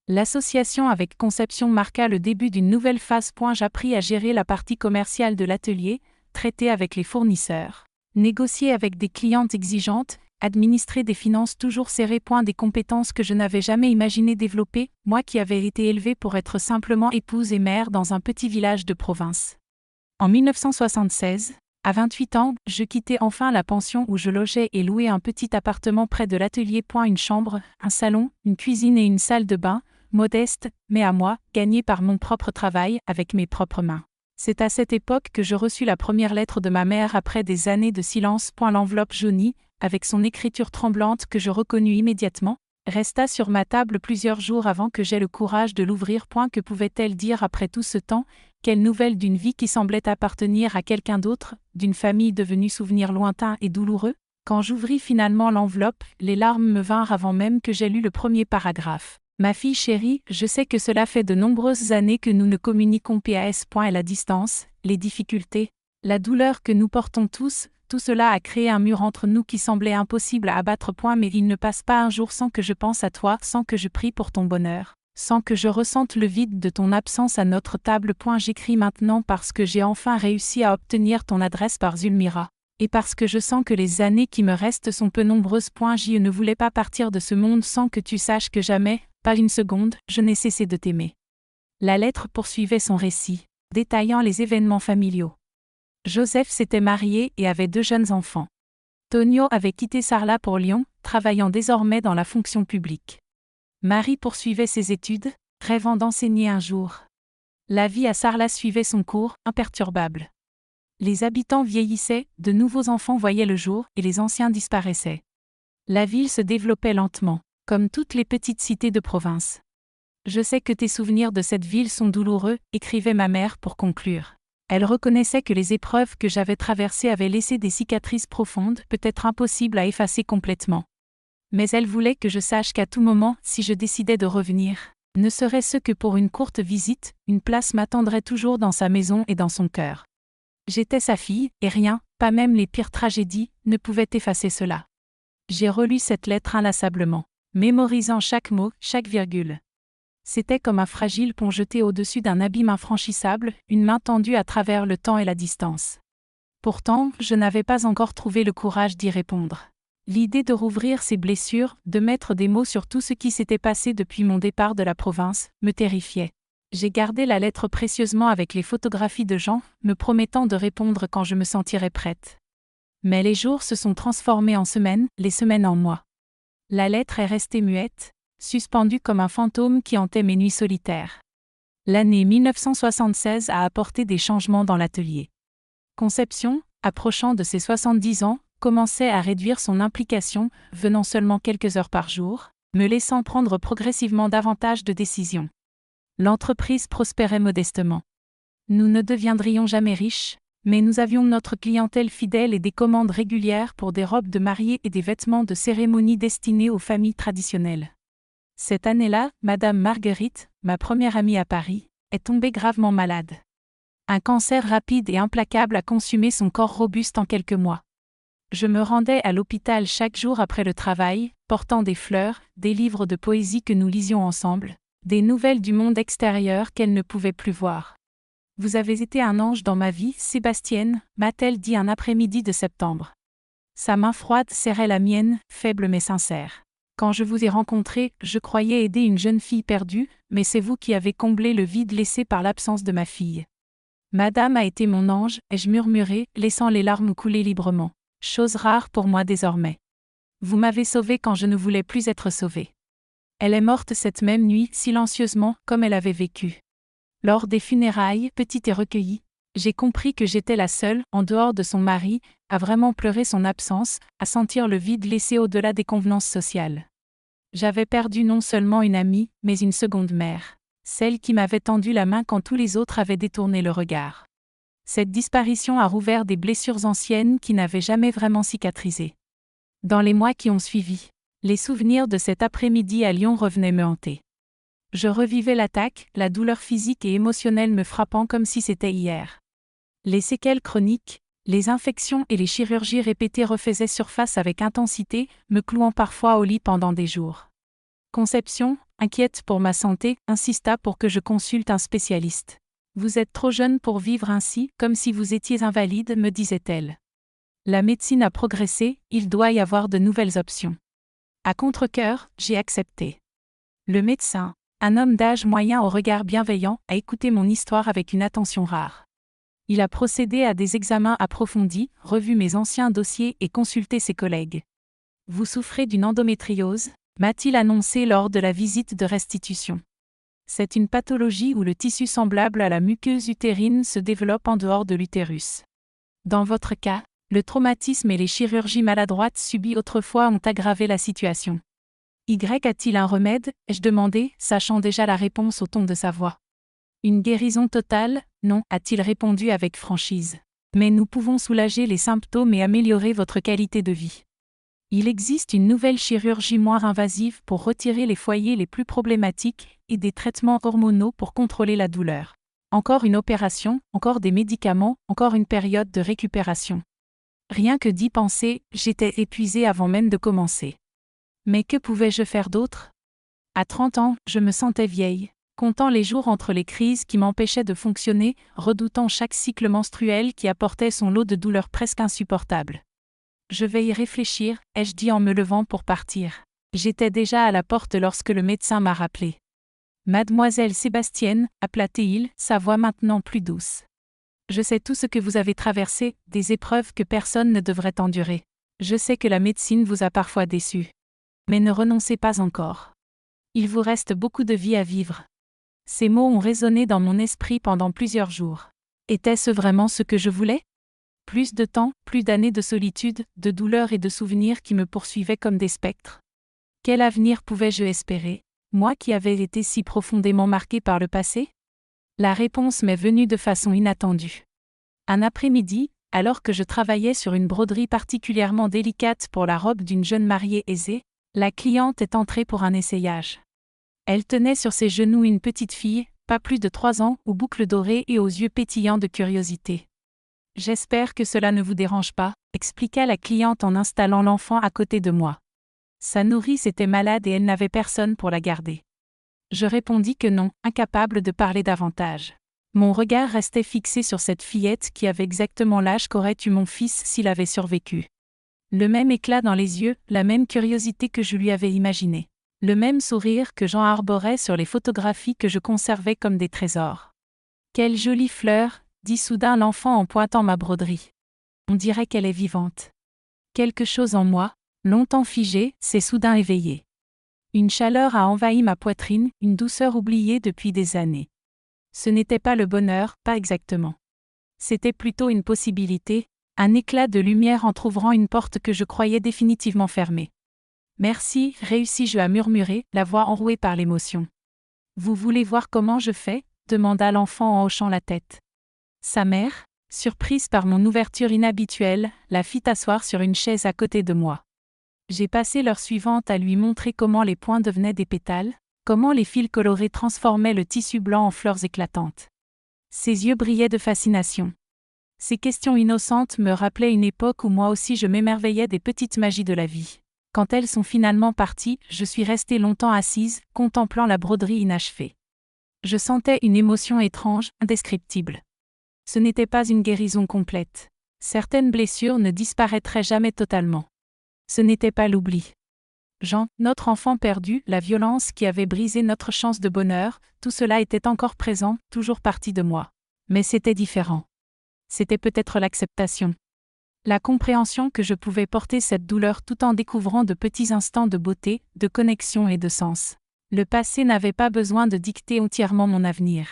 L'association avec Conception marqua le début d'une nouvelle phase. J'appris à gérer la partie commerciale de l'atelier, traiter avec les fournisseurs, négocier avec des clientes exigeantes, administrer des finances toujours serrées. Des compétences que je n'avais jamais imaginé développer, moi qui avais été élevée pour être simplement épouse et mère dans un petit village de province. En 1976, à 28 ans, je quittais enfin la pension où je logeais et louais un petit appartement près de l'atelier. Une chambre, un salon, une cuisine et une salle de bain, modeste, mais à moi, gagnée par mon propre travail, avec mes propres mains. C'est à cette époque que je reçus la première lettre de ma mère après des années de silence. L'enveloppe jaunie, avec son écriture tremblante que je reconnus immédiatement, resta sur ma table plusieurs jours avant que j'aie le courage de l'ouvrir. Que pouvait-elle dire après tout ce temps ? Quelle nouvelle d'une vie qui semblait appartenir à quelqu'un d'autre, d'une famille devenue souvenir lointain et douloureux ? Quand j'ouvris finalement l'enveloppe, les larmes me vinrent avant même que j'aie lu le premier paragraphe. Ma fille chérie, je sais que cela fait de nombreuses années que nous ne communiquons pas. À la distance, les difficultés, la douleur que nous portons tous, tout cela a créé un mur entre nous qui semblait impossible à abattre. Mais il ne passe pas un jour sans que je pense à toi, sans que je prie pour ton bonheur, sans que je ressente le vide de ton absence à notre table. J'écris maintenant parce que j'ai enfin réussi à obtenir ton adresse par Zulmira, et parce que je sens que les années qui me restent sont peu nombreuses. Je ne voulais pas partir de ce monde sans que tu saches que jamais, pas une seconde, je n'ai cessé de t'aimer. La lettre poursuivait son récit, détaillant les événements familiaux. Joseph s'était marié et avait 2 jeunes enfants. Tonio avait quitté Sarlat pour Lyon, travaillant désormais dans la fonction publique. Marie poursuivait ses études, rêvant d'enseigner un jour. La vie à Sarlat suivait son cours, imperturbable. Les habitants vieillissaient, de nouveaux enfants voyaient le jour et les anciens disparaissaient. La ville se développait lentement, comme toutes les petites cités de province. Je sais que tes souvenirs de cette ville sont douloureux, écrivait ma mère pour conclure. Elle reconnaissait que les épreuves que j'avais traversées avaient laissé des cicatrices profondes, peut-être impossibles à effacer complètement. Mais elle voulait que je sache qu'à tout moment, si je décidais de revenir, ne serait-ce que pour une courte visite, une place m'attendrait toujours dans sa maison et dans son cœur. J'étais sa fille, et rien, pas même les pires tragédies, ne pouvait effacer cela. J'ai relu cette lettre inlassablement. mémorisant chaque mot, chaque virgule. C'était comme un fragile pont jeté au-dessus d'un abîme infranchissable, une main tendue à travers le temps et la distance. Pourtant, je n'avais pas encore trouvé le courage d'y répondre. L'idée de rouvrir ces blessures, de mettre des mots sur tout ce qui s'était passé depuis mon départ de la province, me terrifiait. J'ai gardé la lettre précieusement avec les photographies de Jean, me promettant de répondre quand je me sentirais prête. Mais les jours se sont transformés en semaines, les semaines en mois. La lettre est restée muette, suspendue comme un fantôme qui hantait mes nuits solitaires. L'année 1976 a apporté des changements dans l'atelier. Conception, approchant de ses 70 ans, commençait à réduire son implication, venant seulement quelques heures par jour, me laissant prendre progressivement davantage de décisions. L'entreprise prospérait modestement. Nous ne deviendrions jamais riches, mais nous avions notre clientèle fidèle et des commandes régulières pour des robes de mariée et des vêtements de cérémonie destinés aux familles traditionnelles. Cette année-là, Madame Marguerite, ma première amie à Paris, est tombée gravement malade. Un cancer rapide et implacable a consumé son corps robuste en quelques mois. Je me rendais à l'hôpital chaque jour après le travail, portant des fleurs, des livres de poésie que nous lisions ensemble, des nouvelles du monde extérieur qu'elle ne pouvait plus voir. « Vous avez été un ange dans ma vie, Sébastienne », m'a-t-elle dit un après-midi de septembre. Sa main froide serrait la mienne, faible mais sincère. Quand je vous ai rencontré, je croyais aider une jeune fille perdue, mais c'est vous qui avez comblé le vide laissé par l'absence de ma fille. Madame a été mon ange, ai-je murmuré, laissant les larmes couler librement. Chose rare pour moi désormais. Vous m'avez sauvée quand je ne voulais plus être sauvée. Elle est morte cette même nuit, silencieusement, comme elle avait vécu. Lors des funérailles, petite et recueillie, j'ai compris que j'étais la seule, en dehors de son mari, à vraiment pleurer son absence, à sentir le vide laissé au-delà des convenances sociales. J'avais perdu non seulement une amie, mais une seconde mère, celle qui m'avait tendu la main quand tous les autres avaient détourné le regard. Cette disparition a rouvert des blessures anciennes qui n'avaient jamais vraiment cicatrisé. Dans les mois qui ont suivi, les souvenirs de cet après-midi à Lyon revenaient me hanter. Je revivais l'attaque, la douleur physique et émotionnelle me frappant comme si c'était hier. Les séquelles chroniques, les infections et les chirurgies répétées refaisaient surface avec intensité, me clouant parfois au lit pendant des jours. Conception, inquiète pour ma santé, insista pour que je consulte un spécialiste. « Vous êtes trop jeune pour vivre ainsi, comme si vous étiez invalide », me disait-elle. La médecine a progressé, il doit y avoir de nouvelles options. À contre-cœur, j'ai accepté. Le médecin, un homme d'âge moyen au regard bienveillant, a écouté mon histoire avec une attention rare. Il a procédé à des examens approfondis, revu mes anciens dossiers et consulté ses collègues. « Vous souffrez d'une endométriose », m'a-t-il annoncé lors de la visite de restitution. C'est une pathologie où le tissu semblable à la muqueuse utérine se développe en dehors de l'utérus. Dans votre cas, le traumatisme et les chirurgies maladroites subies autrefois ont aggravé la situation. Y a-t-il un remède ? Ai-je demandé, sachant déjà la réponse au ton de sa voix. Une guérison totale ? Non, a-t-il répondu avec franchise. Mais nous pouvons soulager les symptômes et améliorer votre qualité de vie. Il existe une nouvelle chirurgie moins invasive pour retirer les foyers les plus problématiques et des traitements hormonaux pour contrôler la douleur. Encore une opération, encore des médicaments, encore une période de récupération. Rien que d'y penser, j'étais épuisée avant même de commencer. Mais que pouvais-je faire d'autre ? À 30 ans, je me sentais vieille, comptant les jours entre les crises qui m'empêchaient de fonctionner, redoutant chaque cycle menstruel qui apportait son lot de douleurs presque insupportables. Je vais y réfléchir, ai-je dit en me levant pour partir. J'étais déjà à la porte lorsque le médecin m'a rappelé. Mademoiselle Sébastienne, appela-t-il, sa voix maintenant plus douce. Je sais tout ce que vous avez traversé, des épreuves que personne ne devrait endurer. Je sais que la médecine vous a parfois déçu. Mais ne renoncez pas encore. Il vous reste beaucoup de vie à vivre. Ces mots ont résonné dans mon esprit pendant plusieurs jours. Était-ce vraiment ce que je voulais ? Plus de temps, plus d'années de solitude, de douleur et de souvenirs qui me poursuivaient comme des spectres. Quel avenir pouvais-je espérer, moi qui avais été si profondément marqué par le passé ? La réponse m'est venue de façon inattendue. Un après-midi, alors que je travaillais sur une broderie particulièrement délicate pour la robe d'une jeune mariée aisée, la cliente est entrée pour un essayage. Elle tenait sur ses genoux une petite fille, pas plus de 3 ans, aux boucles dorées et aux yeux pétillants de curiosité. « J'espère que cela ne vous dérange pas », expliqua la cliente en installant l'enfant à côté de moi. Sa nourrice était malade et elle n'avait personne pour la garder. Je répondis que non, incapable de parler davantage. Mon regard restait fixé sur cette fillette qui avait exactement l'âge qu'aurait eu mon fils s'il avait survécu. Le même éclat dans les yeux, la même curiosité que je lui avais imaginée. Le même sourire que Jean arborait sur les photographies que je conservais comme des trésors. « Quelle jolie fleur !» dit soudain l'enfant en pointant ma broderie. « On dirait qu'elle est vivante. » Quelque chose en moi, longtemps figé, s'est soudain éveillé. Une chaleur a envahi ma poitrine, une douceur oubliée depuis des années. Ce n'était pas le bonheur, pas exactement. C'était plutôt une possibilité, un éclat de lumière entr'ouvrant une porte que je croyais définitivement fermée. « Merci, réussis-je à murmurer, la voix enrouée par l'émotion. « Vous voulez voir comment je fais ?» demanda l'enfant en hochant la tête. Sa mère, surprise par mon ouverture inhabituelle, la fit asseoir sur une chaise à côté de moi. J'ai passé l'heure suivante à lui montrer comment les points devenaient des pétales, comment les fils colorés transformaient le tissu blanc en fleurs éclatantes. Ses yeux brillaient de fascination. Ces questions innocentes me rappelaient une époque où moi aussi je m'émerveillais des petites magies de la vie. Quand elles sont finalement parties, je suis restée longtemps assise, contemplant la broderie inachevée. Je sentais une émotion étrange, indescriptible. Ce n'était pas une guérison complète. Certaines blessures ne disparaîtraient jamais totalement. Ce n'était pas l'oubli. Jean, notre enfant perdu, la violence qui avait brisé notre chance de bonheur, tout cela était encore présent, toujours partie de moi. Mais c'était différent. C'était peut-être l'acceptation. La compréhension que je pouvais porter cette douleur tout en découvrant de petits instants de beauté, de connexion et de sens. Le passé n'avait pas besoin de dicter entièrement mon avenir.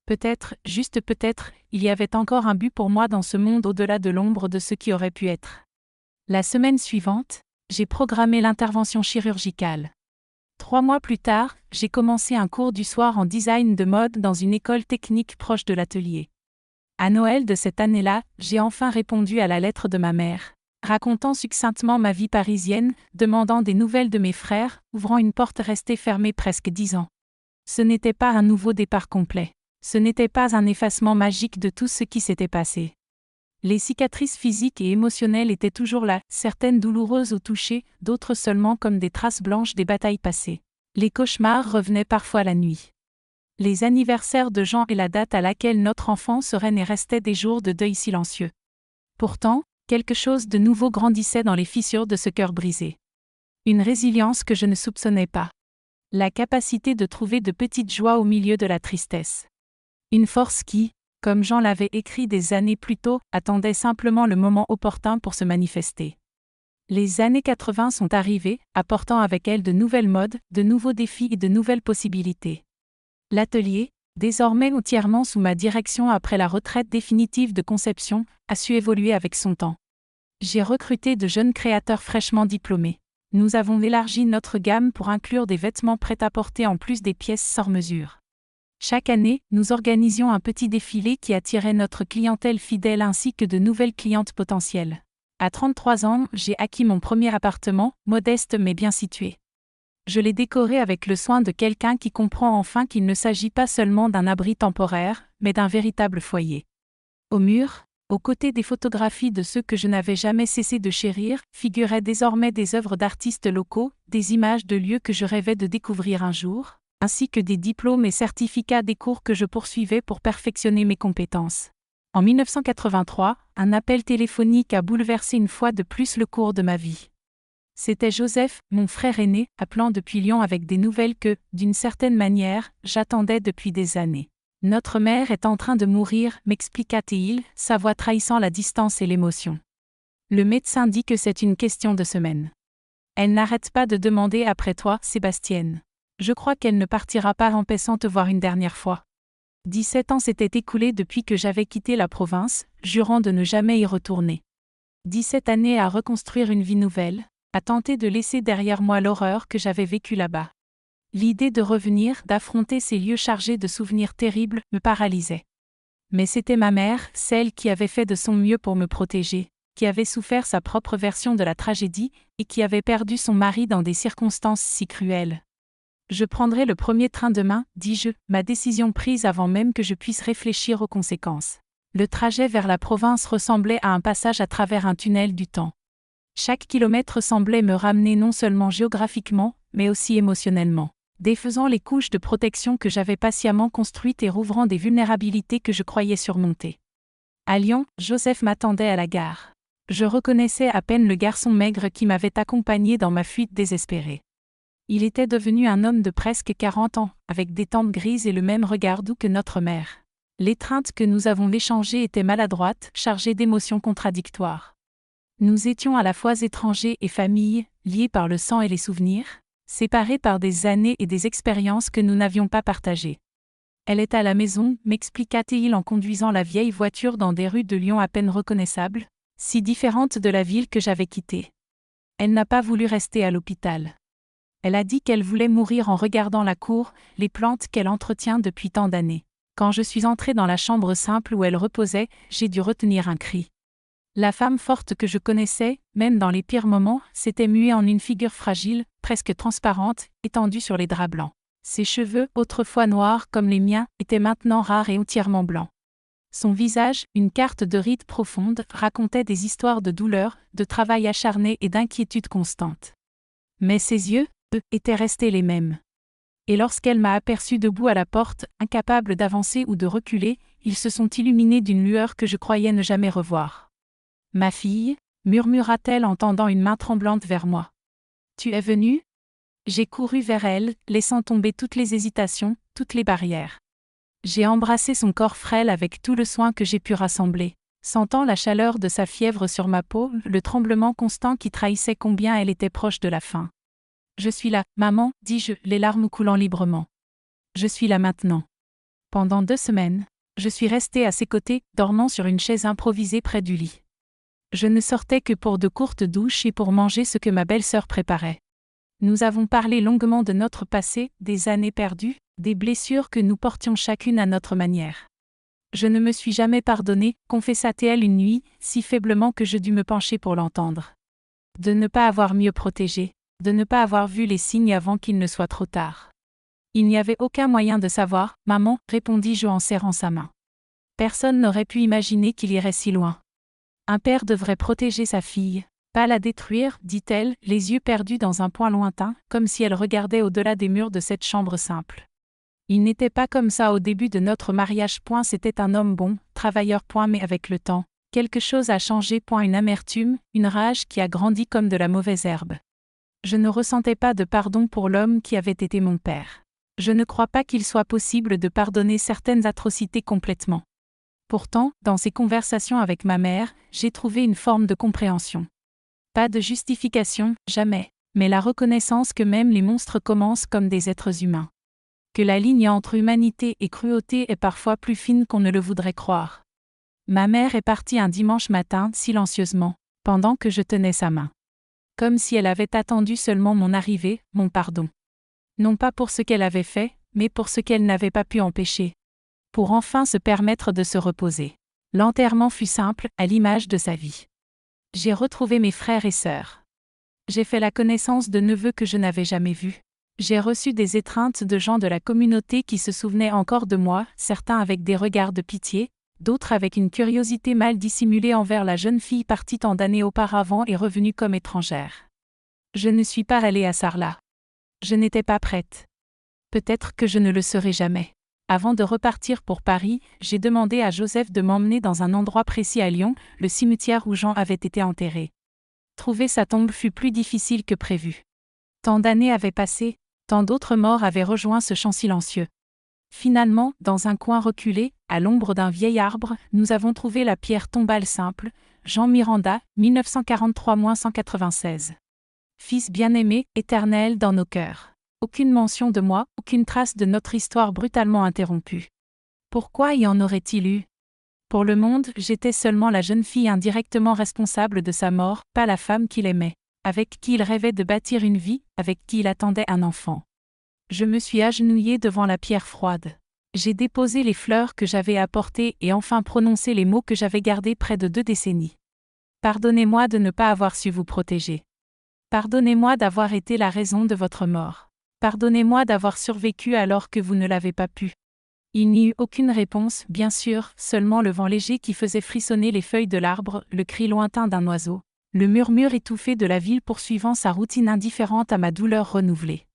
Peut-être, juste peut-être, il y avait encore un but pour moi dans ce monde au-delà de l'ombre de ce qui aurait pu être. La semaine suivante, j'ai programmé l'intervention chirurgicale. 3 mois plus tard, j'ai commencé un cours du soir en design de mode dans une école technique proche de l'atelier. À Noël de cette année-là, j'ai enfin répondu à la lettre de ma mère, racontant succinctement ma vie parisienne, demandant des nouvelles de mes frères, ouvrant une porte restée fermée presque 10 ans. Ce n'était pas un nouveau départ complet. Ce n'était pas un effacement magique de tout ce qui s'était passé. Les cicatrices physiques et émotionnelles étaient toujours là, certaines douloureuses au toucher, d'autres seulement comme des traces blanches des batailles passées. Les cauchemars revenaient parfois la nuit. Les anniversaires de Jean et la date à laquelle notre enfant serait né restaient des jours de deuil silencieux. Pourtant, quelque chose de nouveau grandissait dans les fissures de ce cœur brisé. Une résilience que je ne soupçonnais pas. La capacité de trouver de petites joies au milieu de la tristesse. Une force qui, comme Jean l'avait écrit des années plus tôt, attendait simplement le moment opportun pour se manifester. Les années 80 sont arrivées, apportant avec elles de nouvelles modes, de nouveaux défis et de nouvelles possibilités. L'atelier, désormais entièrement sous ma direction après la retraite définitive de conception, a su évoluer avec son temps. J'ai recruté de jeunes créateurs fraîchement diplômés. Nous avons élargi notre gamme pour inclure des vêtements prêt-à-porter en plus des pièces sur mesure. Chaque année, nous organisions un petit défilé qui attirait notre clientèle fidèle ainsi que de nouvelles clientes potentielles. À 33 ans, j'ai acquis mon premier appartement, modeste mais bien situé. Je l'ai décoré avec le soin de quelqu'un qui comprend enfin qu'il ne s'agit pas seulement d'un abri temporaire, mais d'un véritable foyer. Au mur, aux côtés des photographies de ceux que je n'avais jamais cessé de chérir, figuraient désormais des œuvres d'artistes locaux, des images de lieux que je rêvais de découvrir un jour, ainsi que des diplômes et certificats des cours que je poursuivais pour perfectionner mes compétences. En 1983, un appel téléphonique a bouleversé une fois de plus le cours de ma vie. C'était Joseph, mon frère aîné, appelant depuis Lyon avec des nouvelles que, d'une certaine manière, j'attendais depuis des années. « Notre mère est en train de mourir », m'expliqua-t-il, sa voix trahissant la distance et l'émotion. Le médecin dit que c'est une question de semaines. Elle n'arrête pas de demander après toi, Sébastienne. Je crois qu'elle ne partira pas en paix sans te voir une dernière fois. 17 ans s'étaient écoulés depuis que j'avais quitté la province, jurant de ne jamais y retourner. 17 années à reconstruire une vie nouvelle, à tenter de laisser derrière moi l'horreur que j'avais vécue là-bas. L'idée de revenir, d'affronter ces lieux chargés de souvenirs terribles, me paralysait. Mais c'était ma mère, celle qui avait fait de son mieux pour me protéger, qui avait souffert sa propre version de la tragédie, et qui avait perdu son mari dans des circonstances si cruelles. Je prendrai le premier train demain, dis-je, ma décision prise avant même que je puisse réfléchir aux conséquences. Le trajet vers la province ressemblait à un passage à travers un tunnel du temps. Chaque kilomètre semblait me ramener non seulement géographiquement, mais aussi émotionnellement, défaisant les couches de protection que j'avais patiemment construites et rouvrant des vulnérabilités que je croyais surmonter. À Lyon, Joseph m'attendait à la gare. Je reconnaissais à peine le garçon maigre qui m'avait accompagné dans ma fuite désespérée. Il était devenu un homme de presque 40 ans, avec des tempes grises et le même regard doux que notre mère. L'étreinte que nous avons échangée était maladroite, chargée d'émotions contradictoires. Nous étions à la fois étrangers et famille, liés par le sang et les souvenirs, séparés par des années et des expériences que nous n'avions pas partagées. Elle est à la maison, m'expliqua-t-il en conduisant la vieille voiture dans des rues de Lyon à peine reconnaissables, si différentes de la ville que j'avais quittée. Elle n'a pas voulu rester à l'hôpital. Elle a dit qu'elle voulait mourir en regardant la cour, les plantes qu'elle entretient depuis tant d'années. Quand je suis entrée dans la chambre simple où elle reposait, j'ai dû retenir un cri. La femme forte que je connaissais, même dans les pires moments, s'était muée en une figure fragile, presque transparente, étendue sur les draps blancs. Ses cheveux, autrefois noirs comme les miens, étaient maintenant rares et entièrement blancs. Son visage, une carte de rides profondes, racontait des histoires de douleur, de travail acharné et d'inquiétude constante. Mais ses yeux, eux, étaient restés les mêmes. Et lorsqu'elle m'a aperçu debout à la porte, incapable d'avancer ou de reculer, ils se sont illuminés d'une lueur que je croyais ne jamais revoir. « Ma fille » murmura-t-elle en tendant une main tremblante vers moi. « Tu es venue » J'ai couru vers elle, laissant tomber toutes les hésitations, toutes les barrières. J'ai embrassé son corps frêle avec tout le soin que j'ai pu rassembler, sentant la chaleur de sa fièvre sur ma peau, le tremblement constant qui trahissait combien elle était proche de la fin. « Je suis là, maman, dis-je, les larmes coulant librement. Je suis là maintenant. » Pendant 2 semaines, je suis restée à ses côtés, dormant sur une chaise improvisée près du lit. Je ne sortais que pour de courtes douches et pour manger ce que ma belle-sœur préparait. Nous avons parlé longuement de notre passé, des années perdues, des blessures que nous portions chacune à notre manière. Je ne me suis jamais pardonnée, confessa-t-elle une nuit, si faiblement que je dus me pencher pour l'entendre. De ne pas avoir mieux protégé, de ne pas avoir vu les signes avant qu'il ne soit trop tard. Il n'y avait aucun moyen de savoir, maman, répondis-je en serrant sa main. Personne n'aurait pu imaginer qu'il irait si loin. Un père devrait protéger sa fille, pas la détruire, dit-elle, les yeux perdus dans un point lointain, comme si elle regardait au-delà des murs de cette chambre simple. Il n'était pas comme ça au début de notre mariage. C'était un homme bon, travailleur. Mais avec le temps, quelque chose a changé. Une amertume, une rage qui a grandi comme de la mauvaise herbe. Je ne ressentais pas de pardon pour l'homme qui avait été mon père. Je ne crois pas qu'il soit possible de pardonner certaines atrocités complètement. Pourtant, dans ces conversations avec ma mère, j'ai trouvé une forme de compréhension. Pas de justification, jamais, mais la reconnaissance que même les monstres commencent comme des êtres humains. Que la ligne entre humanité et cruauté est parfois plus fine qu'on ne le voudrait croire. Ma mère est partie un dimanche matin, silencieusement, pendant que je tenais sa main. Comme si elle avait attendu seulement mon arrivée, mon pardon. Non pas pour ce qu'elle avait fait, mais pour ce qu'elle n'avait pas pu empêcher. Pour enfin se permettre de se reposer. L'enterrement fut simple, à l'image de sa vie. J'ai retrouvé mes frères et sœurs. J'ai fait la connaissance de neveux que je n'avais jamais vus. J'ai reçu des étreintes de gens de la communauté qui se souvenaient encore de moi, certains avec des regards de pitié, d'autres avec une curiosité mal dissimulée envers la jeune fille partie tant d'années auparavant et revenue comme étrangère. Je ne suis pas allée à Sarlat. Je n'étais pas prête. Peut-être que je ne le serai jamais. Avant de repartir pour Paris, j'ai demandé à Joseph de m'emmener dans un endroit précis à Lyon, le cimetière où Jean avait été enterré. Trouver sa tombe fut plus difficile que prévu. Tant d'années avaient passé, tant d'autres morts avaient rejoint ce champ silencieux. Finalement, dans un coin reculé, à l'ombre d'un vieil arbre, nous avons trouvé la pierre tombale simple, Jean Miranda, 1943-196. Fils bien-aimé, éternel dans nos cœurs. Aucune mention de moi, aucune trace de notre histoire brutalement interrompue. Pourquoi y en aurait-il eu ? Pour le monde, j'étais seulement la jeune fille indirectement responsable de sa mort, pas la femme qu'il aimait, avec qui il rêvait de bâtir une vie, avec qui il attendait un enfant. Je me suis agenouillée devant la pierre froide. J'ai déposé les fleurs que j'avais apportées et enfin prononcé les mots que j'avais gardés près de 2 décennies. Pardonnez-moi de ne pas avoir su vous protéger. Pardonnez-moi d'avoir été la raison de votre mort. Pardonnez-moi d'avoir survécu alors que vous ne l'avez pas pu. Il n'y eut aucune réponse, bien sûr, seulement le vent léger qui faisait frissonner les feuilles de l'arbre, le cri lointain d'un oiseau. Le murmure étouffé de la ville poursuivant sa routine indifférente à ma douleur renouvelée.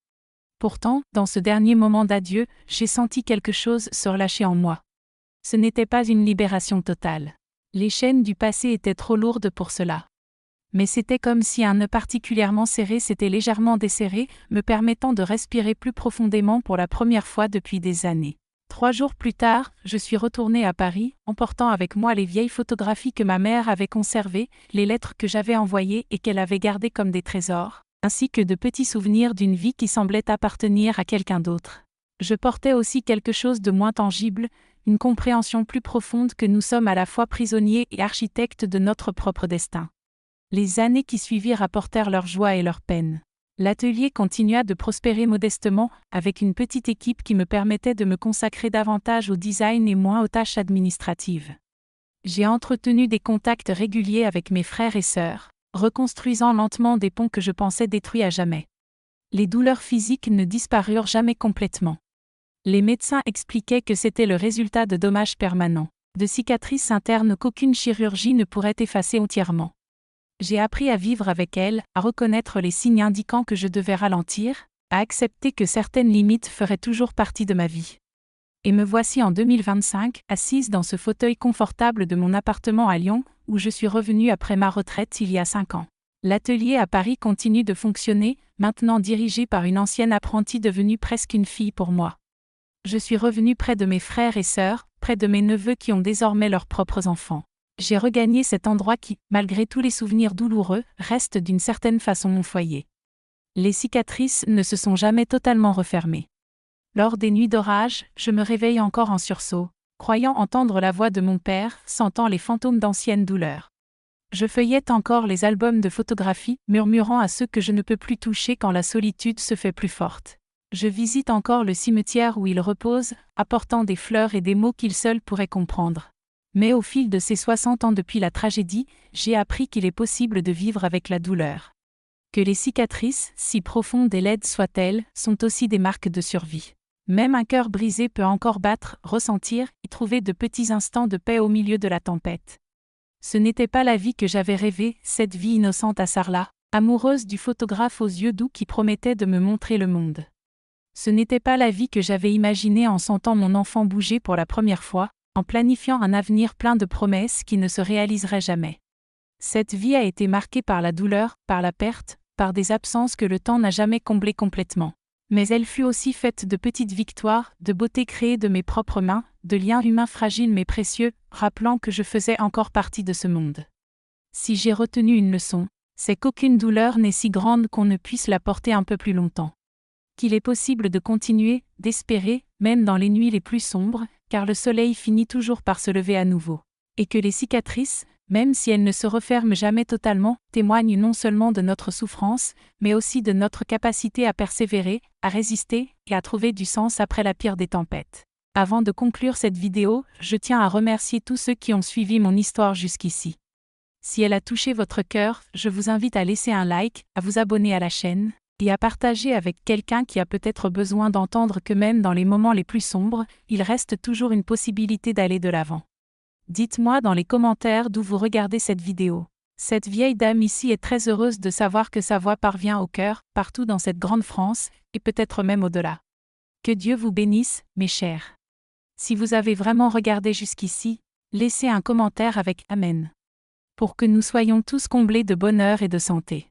Pourtant, dans ce dernier moment d'adieu, j'ai senti quelque chose se relâcher en moi. Ce n'était pas une libération totale. Les chaînes du passé étaient trop lourdes pour cela. Mais c'était comme si un nœud particulièrement serré s'était légèrement desserré, me permettant de respirer plus profondément pour la première fois depuis des années. 3 jours plus tard, je suis retournée à Paris, emportant avec moi les vieilles photographies que ma mère avait conservées, les lettres que j'avais envoyées et qu'elle avait gardées comme des trésors, ainsi que de petits souvenirs d'une vie qui semblait appartenir à quelqu'un d'autre. Je portais aussi quelque chose de moins tangible, une compréhension plus profonde que nous sommes à la fois prisonniers et architectes de notre propre destin. Les années qui suivirent apportèrent leur joie et leur peine. L'atelier continua de prospérer modestement, avec une petite équipe qui me permettait de me consacrer davantage au design et moins aux tâches administratives. J'ai entretenu des contacts réguliers avec mes frères et sœurs, reconstruisant lentement des ponts que je pensais détruits à jamais. Les douleurs physiques ne disparurent jamais complètement. Les médecins expliquaient que c'était le résultat de dommages permanents, de cicatrices internes qu'aucune chirurgie ne pourrait effacer entièrement. J'ai appris à vivre avec elles, à reconnaître les signes indiquant que je devais ralentir, à accepter que certaines limites feraient toujours partie de ma vie. Et me voici en 2025, assise dans ce fauteuil confortable de mon appartement à Lyon, où je suis revenue après ma retraite il y a 5 ans. L'atelier à Paris continue de fonctionner, maintenant dirigé par une ancienne apprentie devenue presque une fille pour moi. Je suis revenue près de mes frères et sœurs, près de mes neveux qui ont désormais leurs propres enfants. J'ai regagné cet endroit qui, malgré tous les souvenirs douloureux, reste d'une certaine façon mon foyer. Les cicatrices ne se sont jamais totalement refermées. Lors des nuits d'orage, je me réveille encore en sursaut, croyant entendre la voix de mon père, sentant les fantômes d'anciennes douleurs. Je feuillette encore les albums de photographies, murmurant à ceux que je ne peux plus toucher quand la solitude se fait plus forte. Je visite encore le cimetière où il repose, apportant des fleurs et des mots qu'il seul pourrait comprendre. Mais au fil de ces 60 ans depuis la tragédie, j'ai appris qu'il est possible de vivre avec la douleur. Que les cicatrices, si profondes et laides soient-elles, sont aussi des marques de survie. Même un cœur brisé peut encore battre, ressentir, y trouver de petits instants de paix au milieu de la tempête. Ce n'était pas la vie que j'avais rêvée, cette vie innocente à Sarlat, amoureuse du photographe aux yeux doux qui promettait de me montrer le monde. Ce n'était pas la vie que j'avais imaginée en sentant mon enfant bouger pour la première fois, en planifiant un avenir plein de promesses qui ne se réaliseraient jamais. Cette vie a été marquée par la douleur, par la perte, par des absences que le temps n'a jamais comblées complètement. Mais elle fut aussi faite de petites victoires, de beauté créée de mes propres mains, de liens humains fragiles mais précieux, rappelant que je faisais encore partie de ce monde. Si j'ai retenu une leçon, c'est qu'aucune douleur n'est si grande qu'on ne puisse la porter un peu plus longtemps. Qu'il est possible de continuer, d'espérer, même dans les nuits les plus sombres, car le soleil finit toujours par se lever à nouveau. Et que les cicatrices, même si elles ne se referment jamais totalement, témoignent non seulement de notre souffrance, mais aussi de notre capacité à persévérer, à résister, et à trouver du sens après la pire des tempêtes. Avant de conclure cette vidéo, je tiens à remercier tous ceux qui ont suivi mon histoire jusqu'ici. Si elle a touché votre cœur, je vous invite à laisser un like, à vous abonner à la chaîne, et à partager avec quelqu'un qui a peut-être besoin d'entendre que même dans les moments les plus sombres, il reste toujours une possibilité d'aller de l'avant. Dites-moi dans les commentaires d'où vous regardez cette vidéo. Cette vieille dame ici est très heureuse de savoir que sa voix parvient au cœur, partout dans cette grande France, et peut-être même au-delà. Que Dieu vous bénisse, mes chers. Si vous avez vraiment regardé jusqu'ici, laissez un commentaire avec Amen. Pour que nous soyons tous comblés de bonheur et de santé.